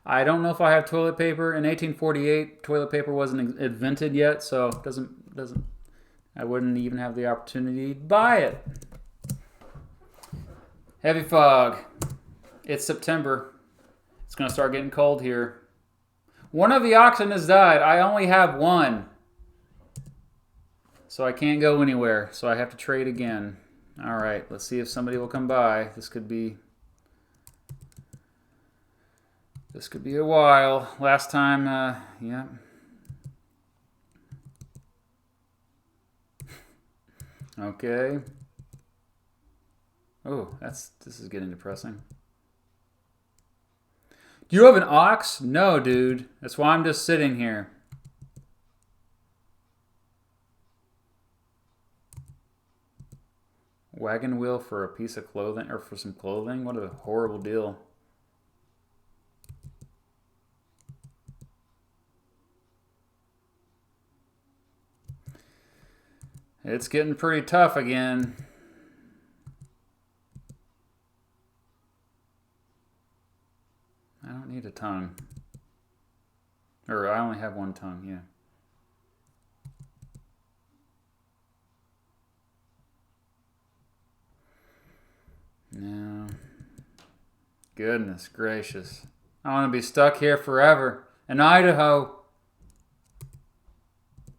I don't know if I have toilet paper. In 1848, toilet paper wasn't invented yet, so I wouldn't even have the opportunity to buy it. Heavy fog. It's September. It's going to start getting cold here. One of the oxen has died. I only have one. So I can't go anywhere. So I have to trade again. All right. Let's see if somebody will come by. This could be a while. Last time, yeah. Okay. Oh, this is getting depressing. Do you have an ox? No, dude. That's why I'm just sitting here. Wagon wheel for a piece of clothing, or for some clothing? What a horrible deal. It's getting pretty tough again. I don't need a tongue. Or I only have one tongue, yeah. No. Goodness gracious. I want to be stuck here forever. In Idaho.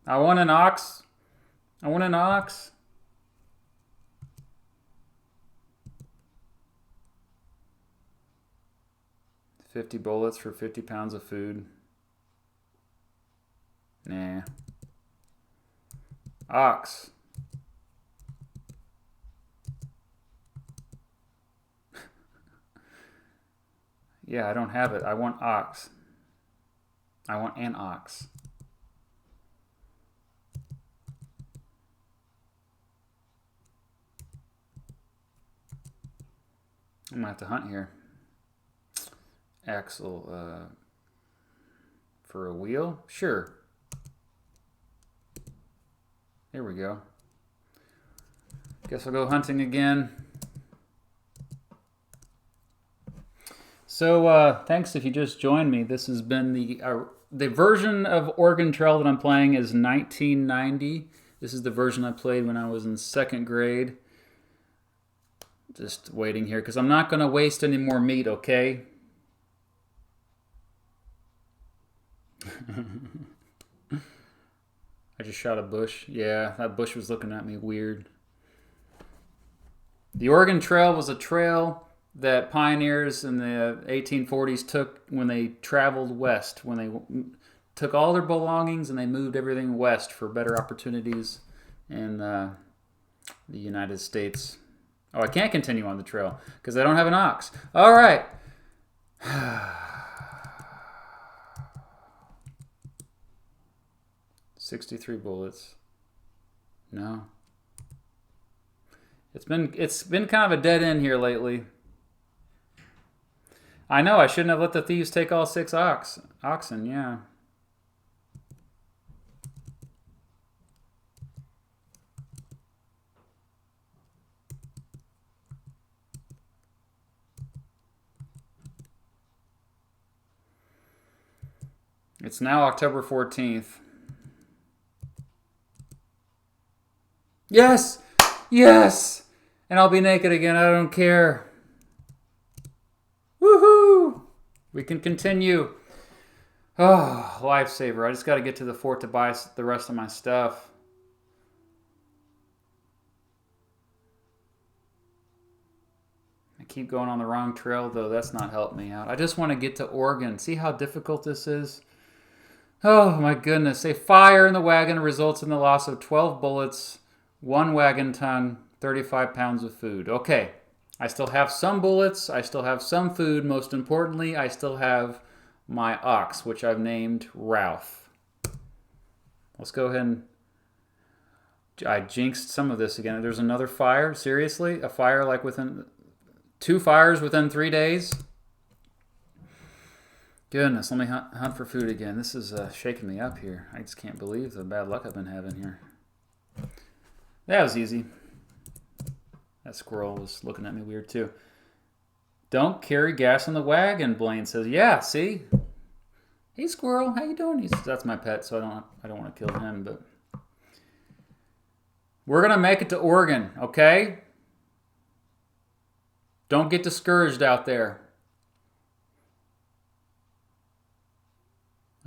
I want an ox. I want an ox. $50 bullets for 50 pounds of food. Nah. Ox. Yeah, I don't have it. I want ox. I want an ox. I'm gonna have to hunt here. Axle for a wheel? Sure. Here we go. Guess I'll go hunting again. So thanks if you just joined me. This has been the version of Oregon Trail that I'm playing is 1990. This is the version I played when I was in 2nd grade. Just waiting here because I'm not going to waste any more meat, okay? I just shot a bush. Yeah, that bush was looking at me weird. The Oregon Trail was a trail that pioneers in the 1840s took when they traveled west, when they took all their belongings and they moved everything west for better opportunities in the United States. Oh, I can't continue on the trail because I don't have an ox. All right. 63 bullets. No. It's been kind of a dead end here lately. I know I shouldn't have let the thieves take all 6 oxen. Yeah. It's now October 14th. Yes! Yes! And I'll be naked again. I don't care. Woohoo! We can continue. Oh, lifesaver. I just got to get to the fort to buy the rest of my stuff. I keep going on the wrong trail, though. That's not helping me out. I just want to get to Oregon. See how difficult this is? Oh, my goodness. A fire in the wagon results in the loss of 12 bullets, 1 wagon tongue, 35 pounds of food. Okay. I still have some bullets. I still have some food. Most importantly, I still have my ox, which I've named Ralph. Let's go ahead and... I jinxed some of this again. There's another fire? Seriously? A fire like within... 2 fires within 3 days? Goodness, let me hunt for food again. This is shaking me up here. I just can't believe the bad luck I've been having here. That was easy. That squirrel was looking at me weird too. Don't carry gas in the wagon, Blaine says. Yeah, see? Hey, squirrel, how you doing? That's my pet, so I don't want to kill him, but... We're going to make it to Oregon, okay? Don't get discouraged out there.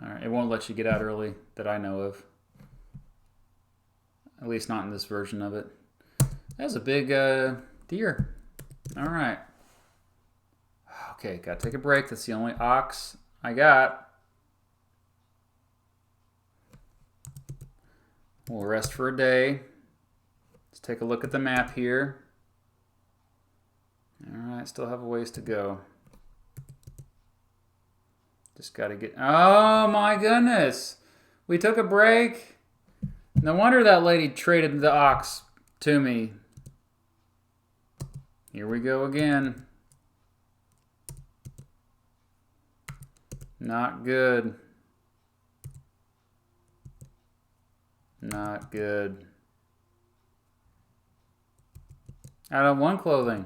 All right, it won't let you get out early that I know of. At least not in this version of it. That's a big deer. All right. Okay, got to take a break. That's the only ox I got. We'll rest for a day. Let's take a look at the map here. All right, still have a ways to go. Just got to get... Oh, my goodness. We took a break. No wonder that lady traded the ox to me. Here we go again. Not good. Not good. Out of one clothing.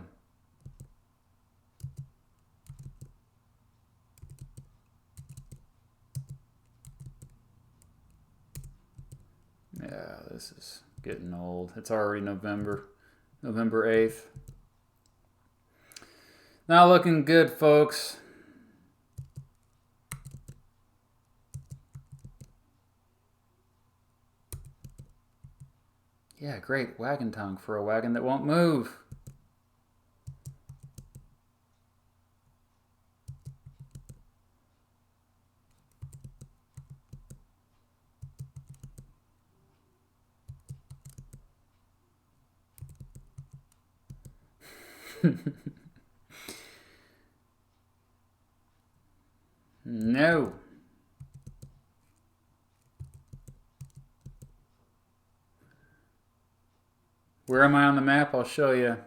Yeah, this is getting old. It's already November 8th. Not looking good, folks. Yeah, great wagon tongue for a wagon that won't move. No. Where am I on the map? I'll show you.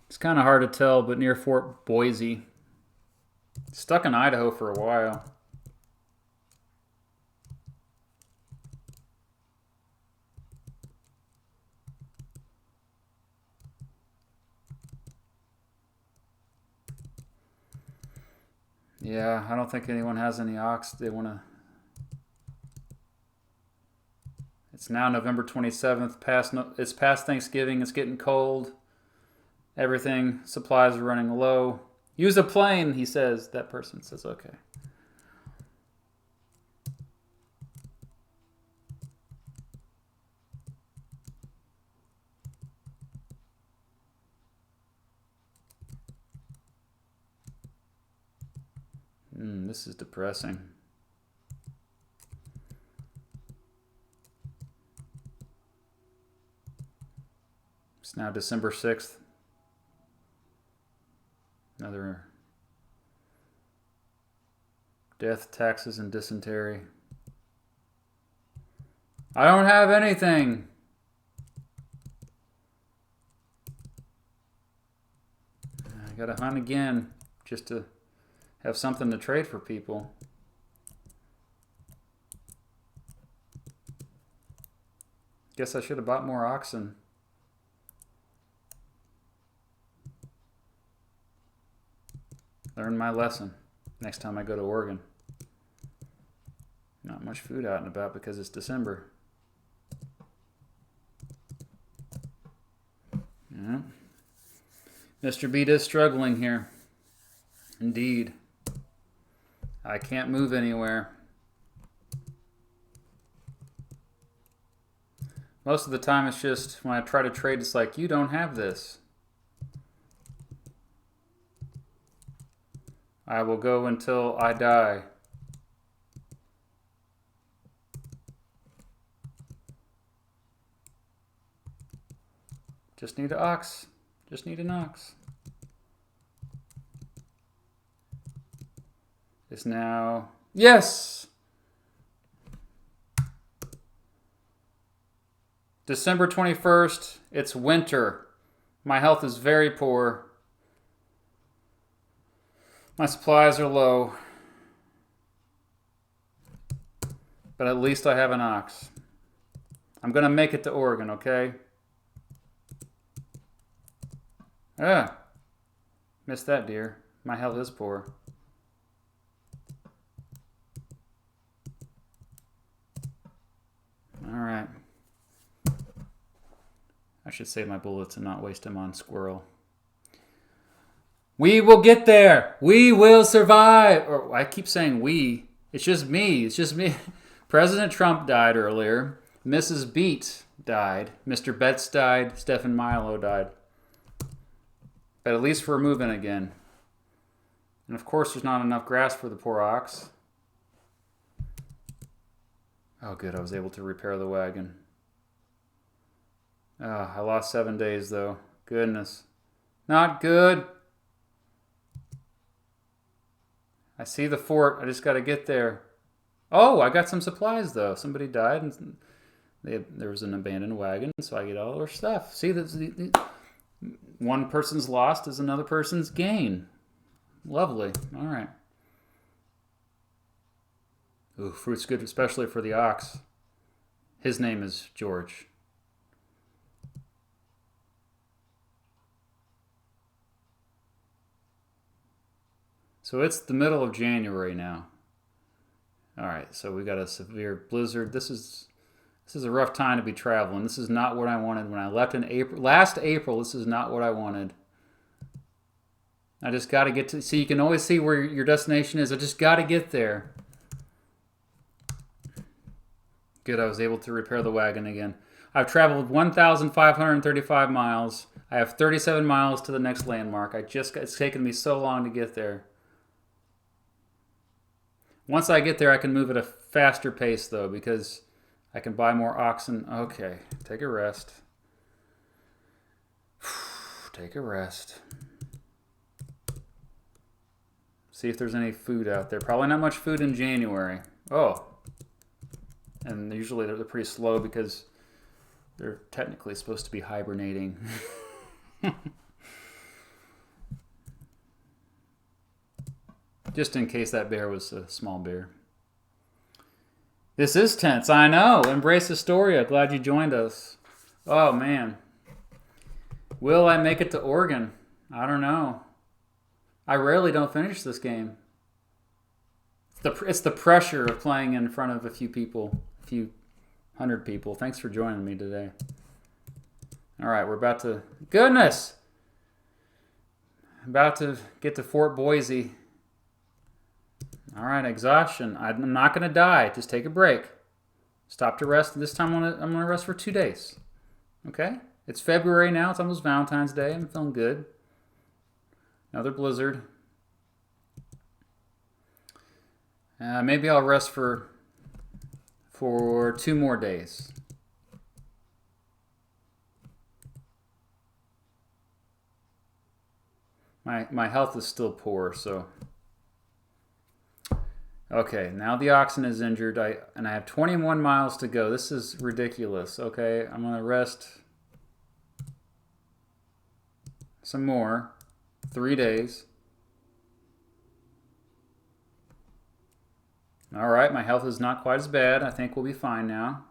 It's kind of hard to tell, but near Fort Boise. Stuck in Idaho for a while. Yeah, I don't think anyone has any ox. They want to... It's now November 27th. It's past Thanksgiving. It's getting cold. Everything, supplies are running low. Use a plane, he says. That person says, okay. This is depressing. It's now December 6th. Another death, taxes, and dysentery. I don't have anything. I gotta hunt again just to have something to trade for people. Guess I should have bought more oxen. Learn my lesson next time I go to Oregon. Not much food out and about because it's December. Yeah. Mr. Beat is struggling here. Indeed. I can't move anywhere. Most of the time it's just when I try to trade, it's like, you don't have this. I will go until I die. Just need an ox. Just need an ox. It's now... Yes! December 21st. It's winter. My health is very poor. My supplies are low. But at least I have an ox. I'm going to make it to Oregon, okay? Ah. Missed that deer. My health is poor. Alright. I should save my bullets and not waste them on squirrel. We will get there. We will survive. Or I keep saying we. It's just me. It's just me. President Trump died earlier. Mrs. Beat died. Mr. Betts died. Stephen Milo died. But at least we're moving again. And of course there's not enough grass for the poor ox. Oh good, I was able to repair the wagon. Oh, I lost 7 days though. Goodness. Not good. I see the fort. I just got to get there. Oh, I got some supplies though. Somebody died and there was an abandoned wagon, so I get all their stuff. See, one person's lost is another person's gain. Lovely. All right. Ooh, fruit's good, especially for the ox. His name is George. So it's the middle of January now. All right, so we got a severe blizzard. This is a rough time to be traveling. This is not what I wanted when I left in April. Last April, this is not what I wanted. I just got to get to... See, you can always see where your destination is. I just got to get there. Good, I was able to repair the wagon again. I've traveled 1,535 miles. I have 37 miles to the next landmark. It's taken me so long to get there. Once I get there, I can move at a faster pace, though, because I can buy more oxen. Okay, take a rest. Take a rest. See if there's any food out there. Probably not much food in January. Oh. And usually they're pretty slow because they're technically supposed to be hibernating. Just in case that bear was a small bear. This is tense, I know. Embrace Astoria. Glad you joined us. Oh, man. Will I make it to Oregon? I don't know. I rarely don't finish this game. It's the pressure of playing in front of a few people, a few hundred people. Thanks for joining me today. All right, we're about to... Goodness! About to get to Fort Boise. All right, exhaustion. I'm not going to die. Just take a break. Stop to rest. This time I'm going to rest for 2 days. Okay? It's February now. It's almost Valentine's Day. I'm feeling good. Another blizzard. Maybe I'll rest for 2 more days. My health is still poor, so... Okay, now the oxen is injured, and I have 21 miles to go. This is ridiculous. Okay, I'm going to rest some more. 3 days. All right, my health is not quite as bad. I think we'll be fine now.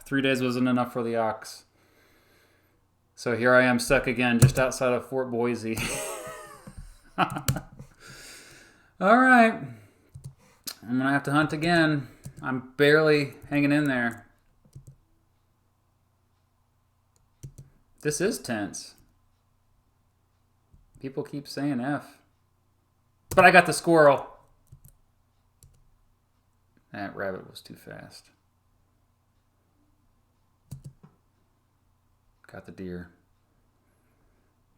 Three days wasn't enough for the ox. So here I am stuck again just outside of Fort Boise. All right. I'm going to have to hunt again. I'm barely hanging in there. This is tense. People keep saying F. But I got the squirrel. That rabbit was too fast. Got the deer.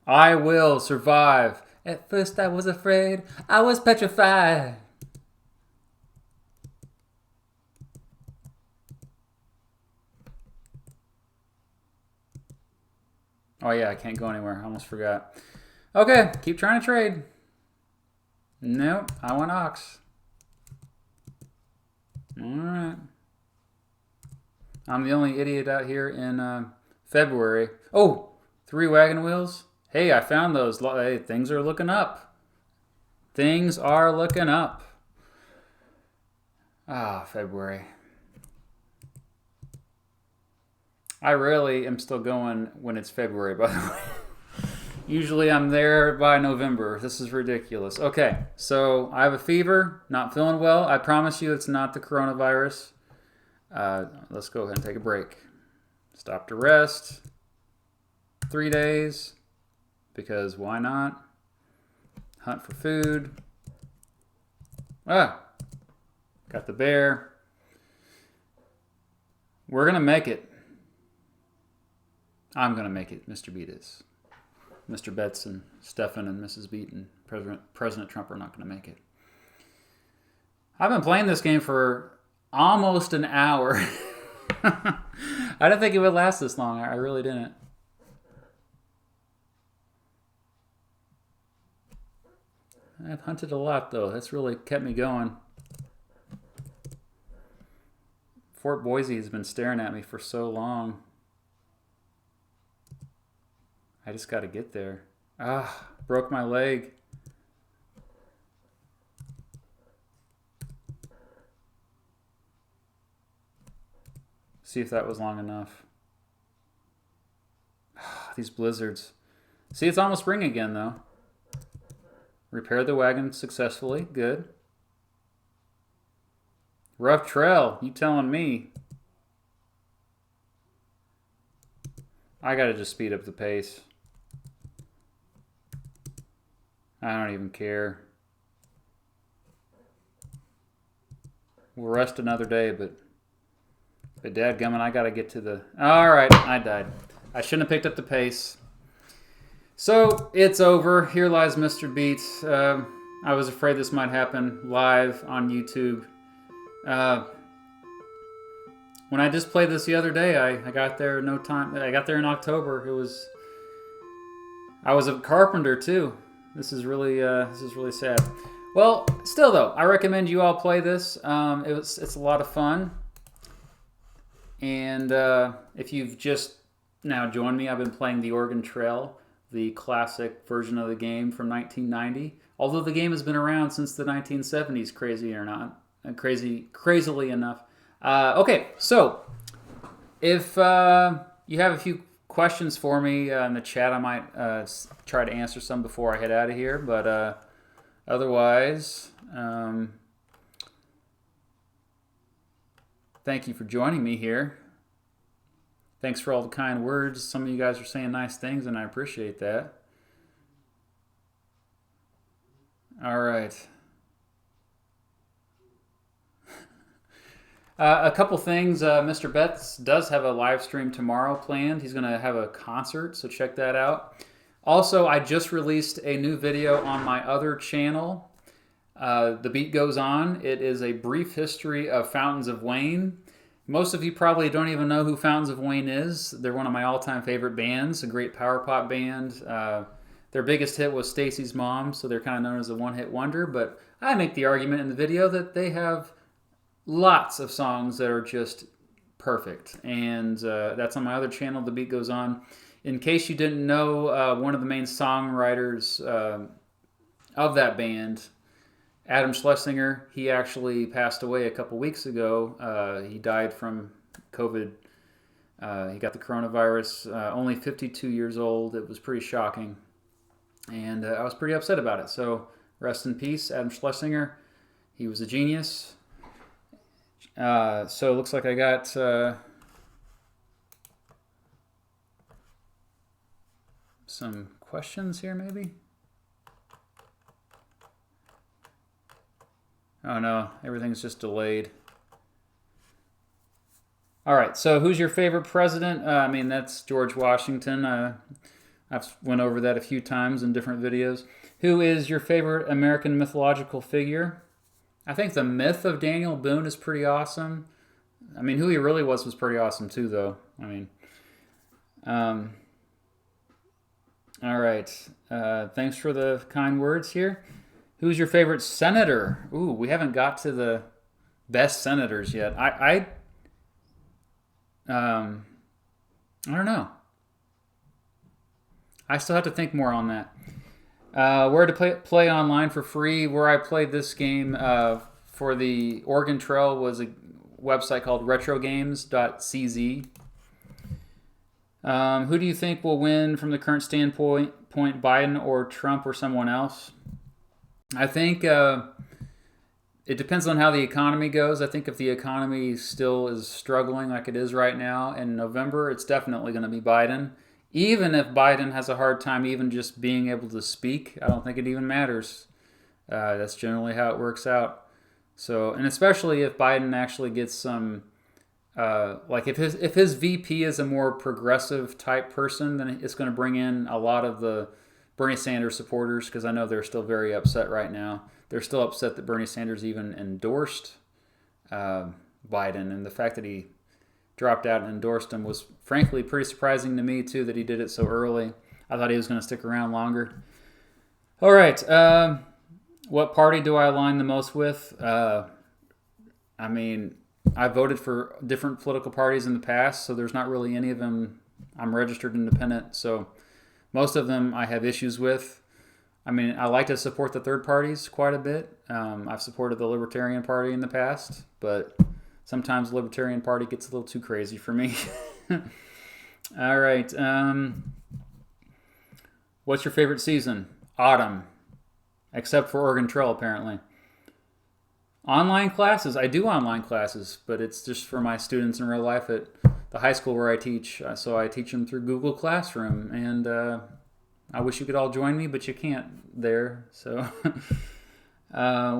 I will survive. At first I was afraid. I was petrified. Oh yeah, I can't go anywhere. I almost forgot. Okay, keep trying to trade. Nope, I want ox. Alright. I'm the only idiot out here in February. Oh, 3 wagon wheels. Hey, I found those. Hey, things are looking up. Things are looking up. Ah, February. I really am still going when it's February, by the way. Usually I'm there by November. This is ridiculous. Okay, so I have a fever, not feeling well. I promise you it's not the coronavirus. Let's go ahead and take a break. Stop to rest. 3 days, because why not? Hunt for food. Ah, got the bear. We're going to make it. I'm going to make it, Mr. Beat is. Mr. Betts and Stefan and Mrs. Beaton, President Trump are not going to make it. I've been playing this game for almost an hour. I didn't think it would last this long. I really didn't. I've hunted a lot, though. That's really kept me going. Fort Boise has been staring at me for so long. I just got to get there. Ah, broke my leg. See if that was long enough. These blizzards. See, it's almost spring again, though. Repaired the wagon successfully. Good. Rough trail. You telling me. I gotta just speed up the pace. I don't even care. We'll rest another day, but dadgummit, I gotta get to the... Alright, I died. I shouldn't have picked up the pace. So, it's over. Here lies Mr. Beat. I was afraid this might happen live on YouTube. When I just played this the other day, I got there no time. I got there in October. I was a carpenter too. This is really sad. Well, still though, I recommend you all play this. It's a lot of fun. And if you've just now joined me, I've been playing the Oregon Trail, the classic version of the game from 1990. Although the game has been around since the 1970s, crazily enough. Okay, so if you have a few questions for me in the chat, I might try to answer some before I head out of here. But otherwise, thank you for joining me here. Thanks for all the kind words. Some of you guys are saying nice things, and I appreciate that. All right. A couple things. Mr. Betts does have a live stream tomorrow planned. He's going to have a concert, so check that out. Also, I just released a new video on my other channel. The Beat Goes On. It is a brief history of Fountains of Wayne. Most of you probably don't even know who Fountains of Wayne is. They're one of my all-time favorite bands, a great power pop band. Their biggest hit was Stacy's Mom, so they're kind of known as a one-hit wonder. But I make the argument in the video that they have lots of songs that are just perfect. And that's on my other channel, The Beat Goes On. In case you didn't know, one of the main songwriters of that band, Adam Schlesinger, he actually passed away a couple weeks ago. He died from COVID. He got the coronavirus, only 52 years old. It was pretty shocking. And I was pretty upset about it. So rest in peace, Adam Schlesinger. He was a genius. So it looks like I got some questions here, maybe? Oh no, everything's just delayed. All right, so who's your favorite president? I mean, that's George Washington. I've went over that a few times in different videos. Who is your favorite American mythological figure? I think the myth of Daniel Boone is pretty awesome. I mean, who he really was pretty awesome too, though. I mean, All right. Thanks for the kind words here. Who's your favorite senator? Ooh, we haven't got to the best senators yet. I don't know. I still have to think more on that. Where to play online for free? Where I played this game for the Oregon Trail was a website called retrogames.cz. Who do you think will win from the current standpoint, Biden or Trump or someone else? I think it depends on how the economy goes. I think if the economy still is struggling like it is right now in November, it's definitely going to be Biden. Even if Biden has a hard time even just being able to speak, I don't think it even matters. That's generally how it works out. So, and especially if Biden actually gets some, like if his VP is a more progressive type person, then it's going to bring in a lot of the Bernie Sanders supporters, because I know they're still very upset right now. They're still upset that Bernie Sanders even endorsed Biden, and the fact that he dropped out and endorsed him was frankly pretty surprising to me too, that he did it so early. I thought he was going to stick around longer. All right. What party do I align the most with? I mean, I voted for different political parties in the past, so there's not really any of them. I'm registered independent, so most of them I have issues with. I mean, I like to support the third parties quite a bit. I've supported the Libertarian Party in the past, but sometimes the Libertarian Party gets a little too crazy for me. All right. What's your favorite season? Autumn, except for Oregon Trail, apparently. Online classes. I do online classes, but it's just for my students in real life at the high school where I teach. So I teach them through Google Classroom, and I wish you could all join me, but you can't there. So,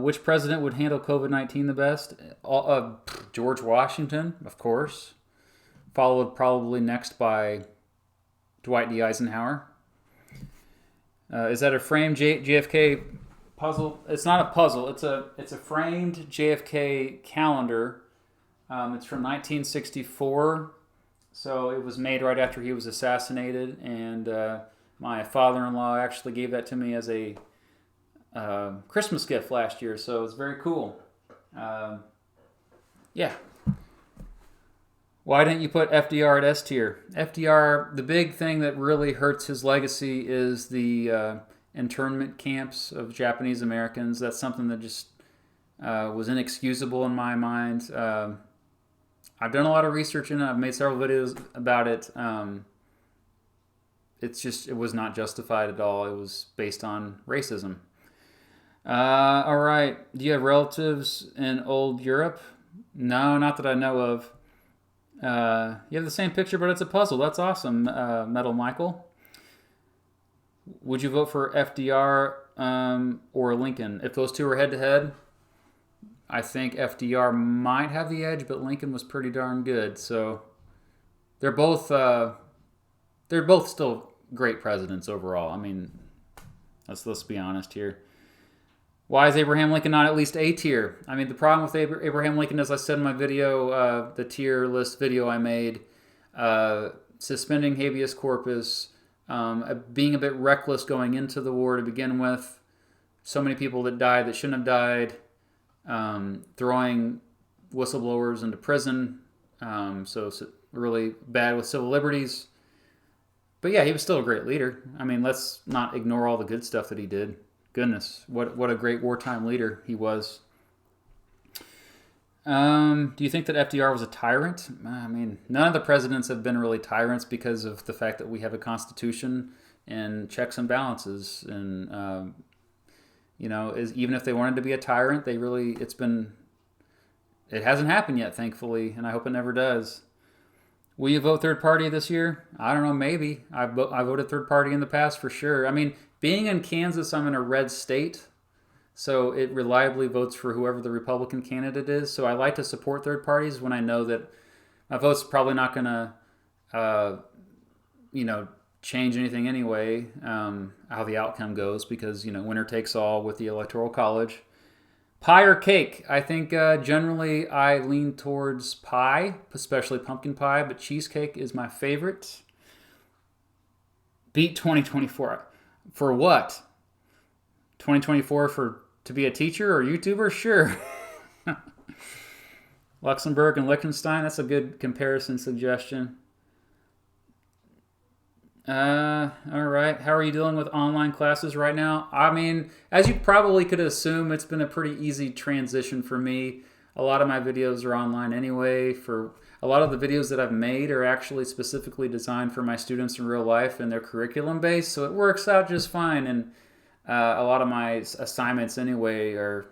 which president would handle COVID-19 the best? George Washington, of course. Followed probably next by Dwight D. Eisenhower. Is that a framed JFK puzzle? It's not a puzzle. It's a framed JFK calendar. It's from 1964. So it was made right after he was assassinated, and my father-in-law actually gave that to me as a Christmas gift last year, so it's very cool. Yeah. Why didn't you put FDR at S tier? FDR, the big thing that really hurts his legacy is the internment camps of Japanese Americans. That's something that just was inexcusable in my mind. I've done a lot of research in it. I've made several videos about it. It was not justified at all. It was based on racism. All right. Do you have relatives in old Europe? No, not that I know of. You have the same picture, but it's a puzzle. That's awesome, Metal Michael. Would you vote for FDR or Lincoln? If those two were head-to-head, I think FDR might have the edge, but Lincoln was pretty darn good. So they're both still great presidents overall. I mean, let's be honest here. Why is Abraham Lincoln not at least A tier? I mean, the problem with Abraham Lincoln, as I said in my video, the tier list video I made, suspending habeas corpus, being a bit reckless going into the war to begin with, so many people that died that shouldn't have died, throwing whistleblowers into prison, so really bad with civil liberties. But yeah, he was still a great leader. I mean, let's not ignore all the good stuff that he did. Goodness, what a great wartime leader he was. Do you think that FDR was a tyrant? I mean, none of the presidents have been really tyrants because of the fact that we have a constitution and checks and balances. And, even if they wanted to be a tyrant, it hasn't happened yet, thankfully, and I hope it never does. Will you vote third party this year? I don't know, maybe. I voted third party in the past for sure. I mean, being in Kansas, I'm in a red state, so it reliably votes for whoever the Republican candidate is. So I like to support third parties when I know that my vote's probably not going to, change anything anyway, how the outcome goes, because, winner takes all with the Electoral College. Pie or cake? I think generally I lean towards pie, especially pumpkin pie, but cheesecake is my favorite. Beat 2024. For what? 2024 to be a teacher or YouTuber? Sure. Luxembourg and Liechtenstein, that's a good comparison suggestion. All right. How are you dealing with online classes right now? I mean, as you probably could assume, it's been a pretty easy transition for me. A lot of my videos are online anyway. For a lot of the videos that I've made are actually specifically designed for my students in real life, and they're curriculum based, so it works out just fine. And a lot of my assignments anyway are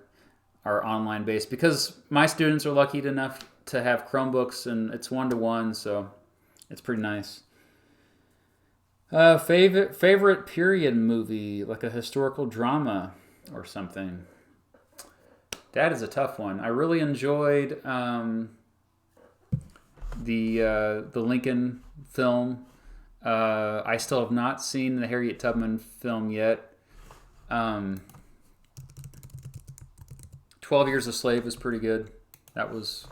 online based because my students are lucky enough to have Chromebooks, and it's one-to-one, so it's pretty nice. Favorite period movie, like a historical drama or something. That is a tough one. I really enjoyed the Lincoln film. I still have not seen the Harriet Tubman film yet. 12 Years a Slave was pretty good. That was.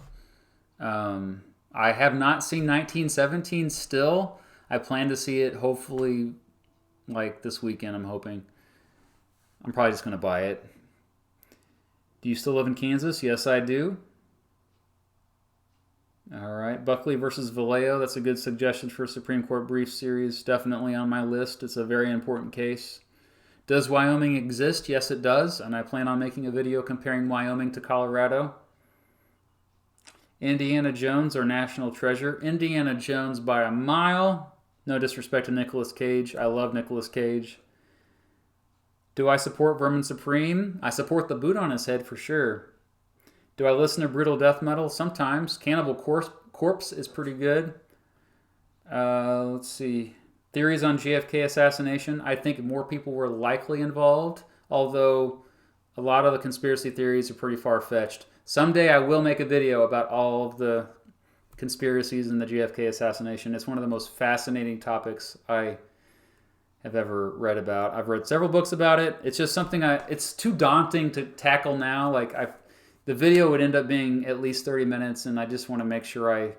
I have not seen 1917 still. I plan to see it hopefully like this weekend, I'm hoping. I'm probably just going to buy it. Do you still live in Kansas? Yes, I do. All right. Buckley versus Vallejo. That's a good suggestion for a Supreme Court brief series. Definitely on my list. It's a very important case. Does Wyoming exist? Yes, it does. And I plan on making a video comparing Wyoming to Colorado. Indiana Jones or National Treasure? Indiana Jones by a mile. No disrespect to Nicolas Cage. I love Nicolas Cage. Do I support Vermin Supreme? I support the boot on his head for sure. Do I listen to brutal death metal? Sometimes. Cannibal Corpse is pretty good. Let's see. Theories on JFK assassination. I think more people were likely involved, although a lot of the conspiracy theories are pretty far-fetched. Someday I will make a video about all of the conspiracies in the JFK assassination. It's one of the most fascinating topics I have ever read about. I've read several books about it. It's just something it's too daunting to tackle now. The video would end up being at least 30 minutes, and I just want to make sure I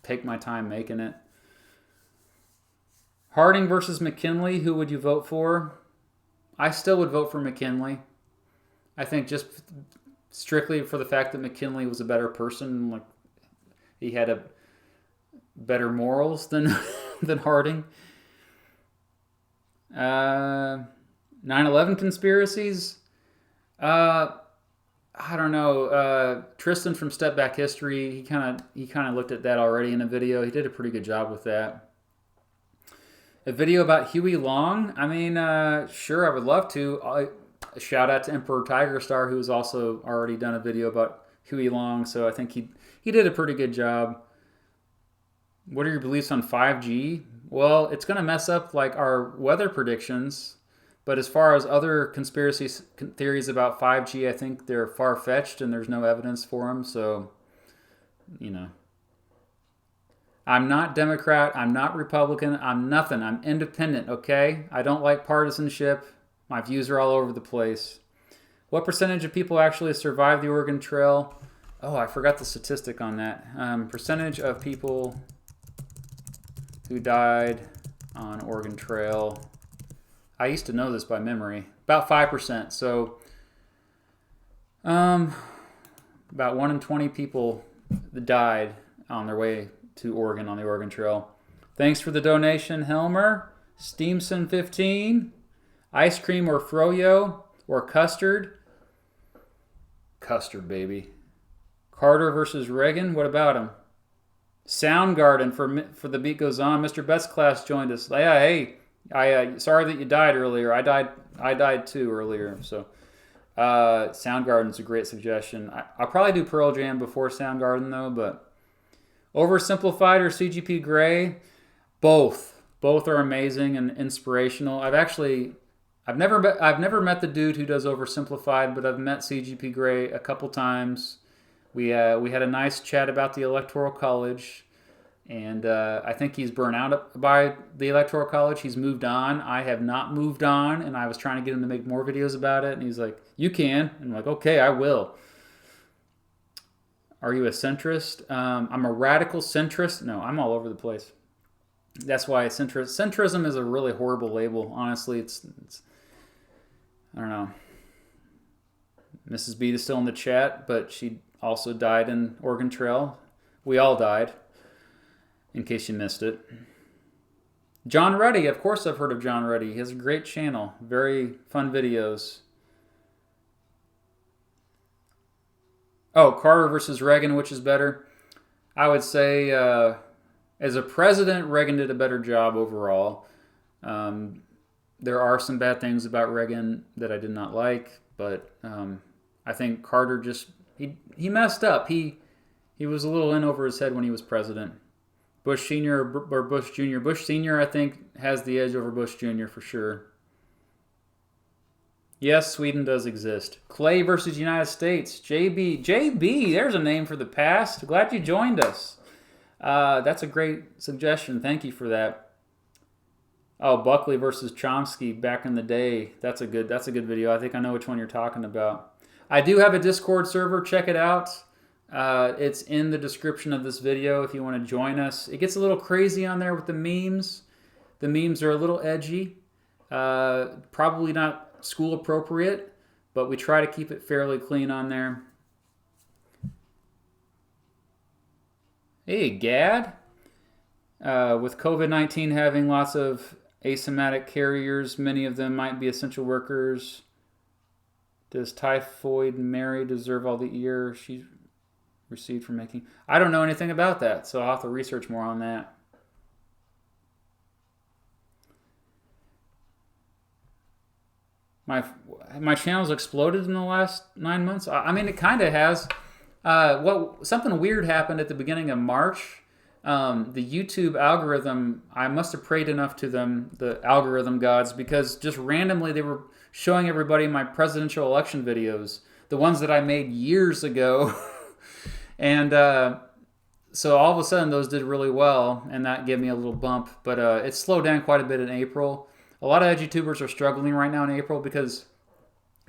take my time making it. Harding versus McKinley, who would you vote for? I still would vote for McKinley. I think just strictly for the fact that McKinley was a better person, like he had a better morals than than Harding. 9/11 conspiracies. I don't know. Tristan from Step Back History, he kind of looked at that already in a video. He did a pretty good job with that. A video about Huey Long. I mean, sure, I would love to. A shout out to Emperor Tiger Star, who has also already done a video about Huey Long. So I think he did a pretty good job. What are your beliefs on 5G? Well, it's going to mess up like our weather predictions. But as far as other conspiracy theories about 5G, I think they're far-fetched and there's no evidence for them. So, I'm not Democrat. I'm not Republican. I'm nothing. I'm independent, okay? I don't like partisanship. My views are all over the place. What percentage of people actually survive the Oregon Trail? Oh, I forgot the statistic on that. Percentage of people who died on Oregon Trail. I used to know this by memory. About 5%. So, about 1 in 20 people died on their way to Oregon on the Oregon Trail. Thanks for the donation, Helmer. Steamson 15. Ice cream or froyo or custard? Custard, baby. Carter versus Reagan. What about him? Soundgarden for the beat goes on. Mr. Best Class joined us. Yeah, hey. Sorry that you died earlier. I died too earlier. So, Soundgarden's a great suggestion. I'll probably do Pearl Jam before Soundgarden though. But Oversimplified or CGP Grey, both are amazing and inspirational. I've never met the dude who does Oversimplified, but I've met CGP Grey a couple times. We had a nice chat about the Electoral College. And I think he's burnt out by the Electoral College. He's moved on. I have not moved on, and I was trying to get him to make more videos about it. And he's like, you can. And I'm like, okay, I will. Are you a centrist? I'm a radical centrist. No, I'm all over the place. That's why centrism is a really horrible label. Honestly, it's I don't know. Mrs. Beat is still in the chat, but she also died in Oregon Trail. We all died, in case you missed it. John Ruddy, of course I've heard of John Ruddy. He has a great channel, very fun videos. Oh, Carter versus Reagan, which is better? I would say, as a president, Reagan did a better job overall. There are some bad things about Reagan that I did not like, but I think Carter just he messed up. He was a little in over his head when he was president. Bush Sr. or Bush Jr. Bush Sr. I think has the edge over Bush Jr. for sure. Yes, Sweden does exist. Clay versus United States. JB, there's a name for the past. Glad you joined us. That's a great suggestion. Thank you for that. Oh, Buckley versus Chomsky back in the day. That's a good video. I think I know which one you're talking about. I do have a Discord server. Check it out. It's in the description of this video if you want to join us. It gets a little crazy on there with the memes. The memes are a little edgy. Probably not school appropriate, but we try to keep it fairly clean on there. Hey, Gad. With COVID-19 having lots of asymptomatic carriers, many of them might be essential workers. Does Typhoid Mary deserve all the ear she received for making? I don't know anything about that, so I'll have to research more on that. My channel's exploded in the last 9 months. I mean, it kind of has. Something weird happened at the beginning of March. The YouTube algorithm, I must have prayed enough to them, the algorithm gods, because just randomly they were showing everybody my presidential election videos, the ones that I made years ago. And so all of a sudden those did really well, and that gave me a little bump. But it slowed down quite a bit in April. A lot of edutubers are struggling right now in April because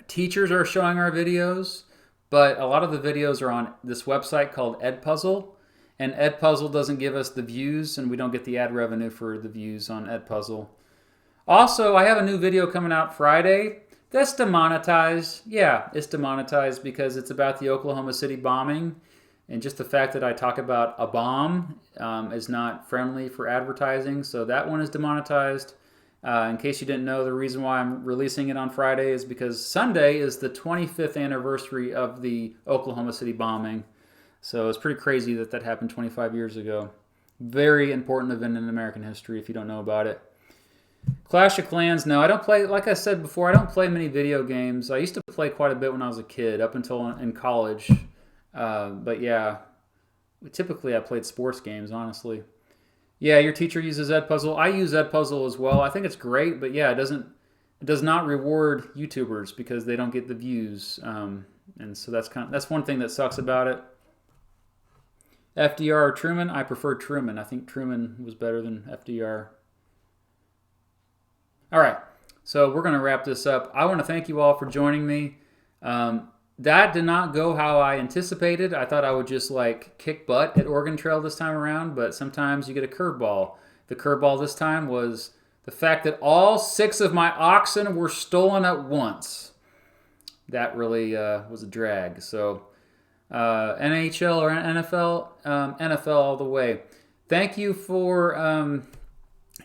teachers are showing our videos, but a lot of the videos are on this website called Edpuzzle, and Edpuzzle doesn't give us the views, and we don't get the ad revenue for the views on Edpuzzle. Also, I have a new video coming out Friday that's demonetized. Yeah, it's demonetized because it's about the Oklahoma City bombing, and just the fact that I talk about a bomb is not friendly for advertising, so that one is demonetized. In case you didn't know, the reason why I'm releasing it on Friday is because Sunday is the 25th anniversary of the Oklahoma City bombing. So it's pretty crazy that that happened 25 years ago. Very important event in American history if you don't know about it. Clash of Clans, no, I don't play, like I said before, I don't play many video games. I used to play quite a bit when I was a kid, up until in college. But yeah, typically I played sports games, honestly. Yeah, your teacher uses Edpuzzle. I use Edpuzzle as well. I think it's great, but yeah, it does not reward YouTubers because they don't get the views, and so that's one thing that sucks about it. FDR or Truman? I prefer Truman. I think Truman was better than FDR. All right, so we're going to wrap this up. I want to thank you all for joining me. That did not go how I anticipated. I thought I would just like kick butt at Oregon Trail this time around, but sometimes you get a curveball. The curveball this time was the fact that all 6 of my oxen were stolen at once. That really was a drag. So NHL or NFL? NFL all the way. Thank you for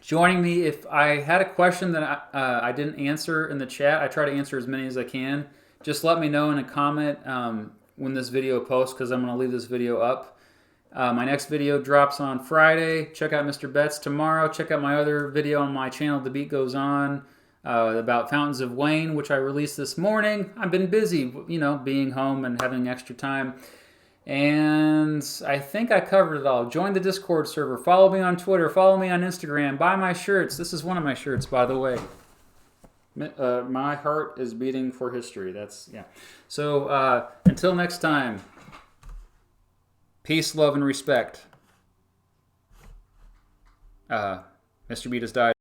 joining me. If I had a question that I didn't answer in the chat, I try to answer as many as I can. Just let me know in a comment when this video posts, because I'm going to leave this video up. My next video drops on Friday. Check out Mr. Betts tomorrow. Check out my other video on my channel, The Beat Goes On, about Fountains of Wayne, which I released this morning. I've been busy, being home and having extra time. And I think I covered it all. Join the Discord server. Follow me on Twitter. Follow me on Instagram. Buy my shirts. This is one of my shirts, by the way. My heart is beating for history. Yeah. So until next time, peace, love, and respect. Mr. Beat has died.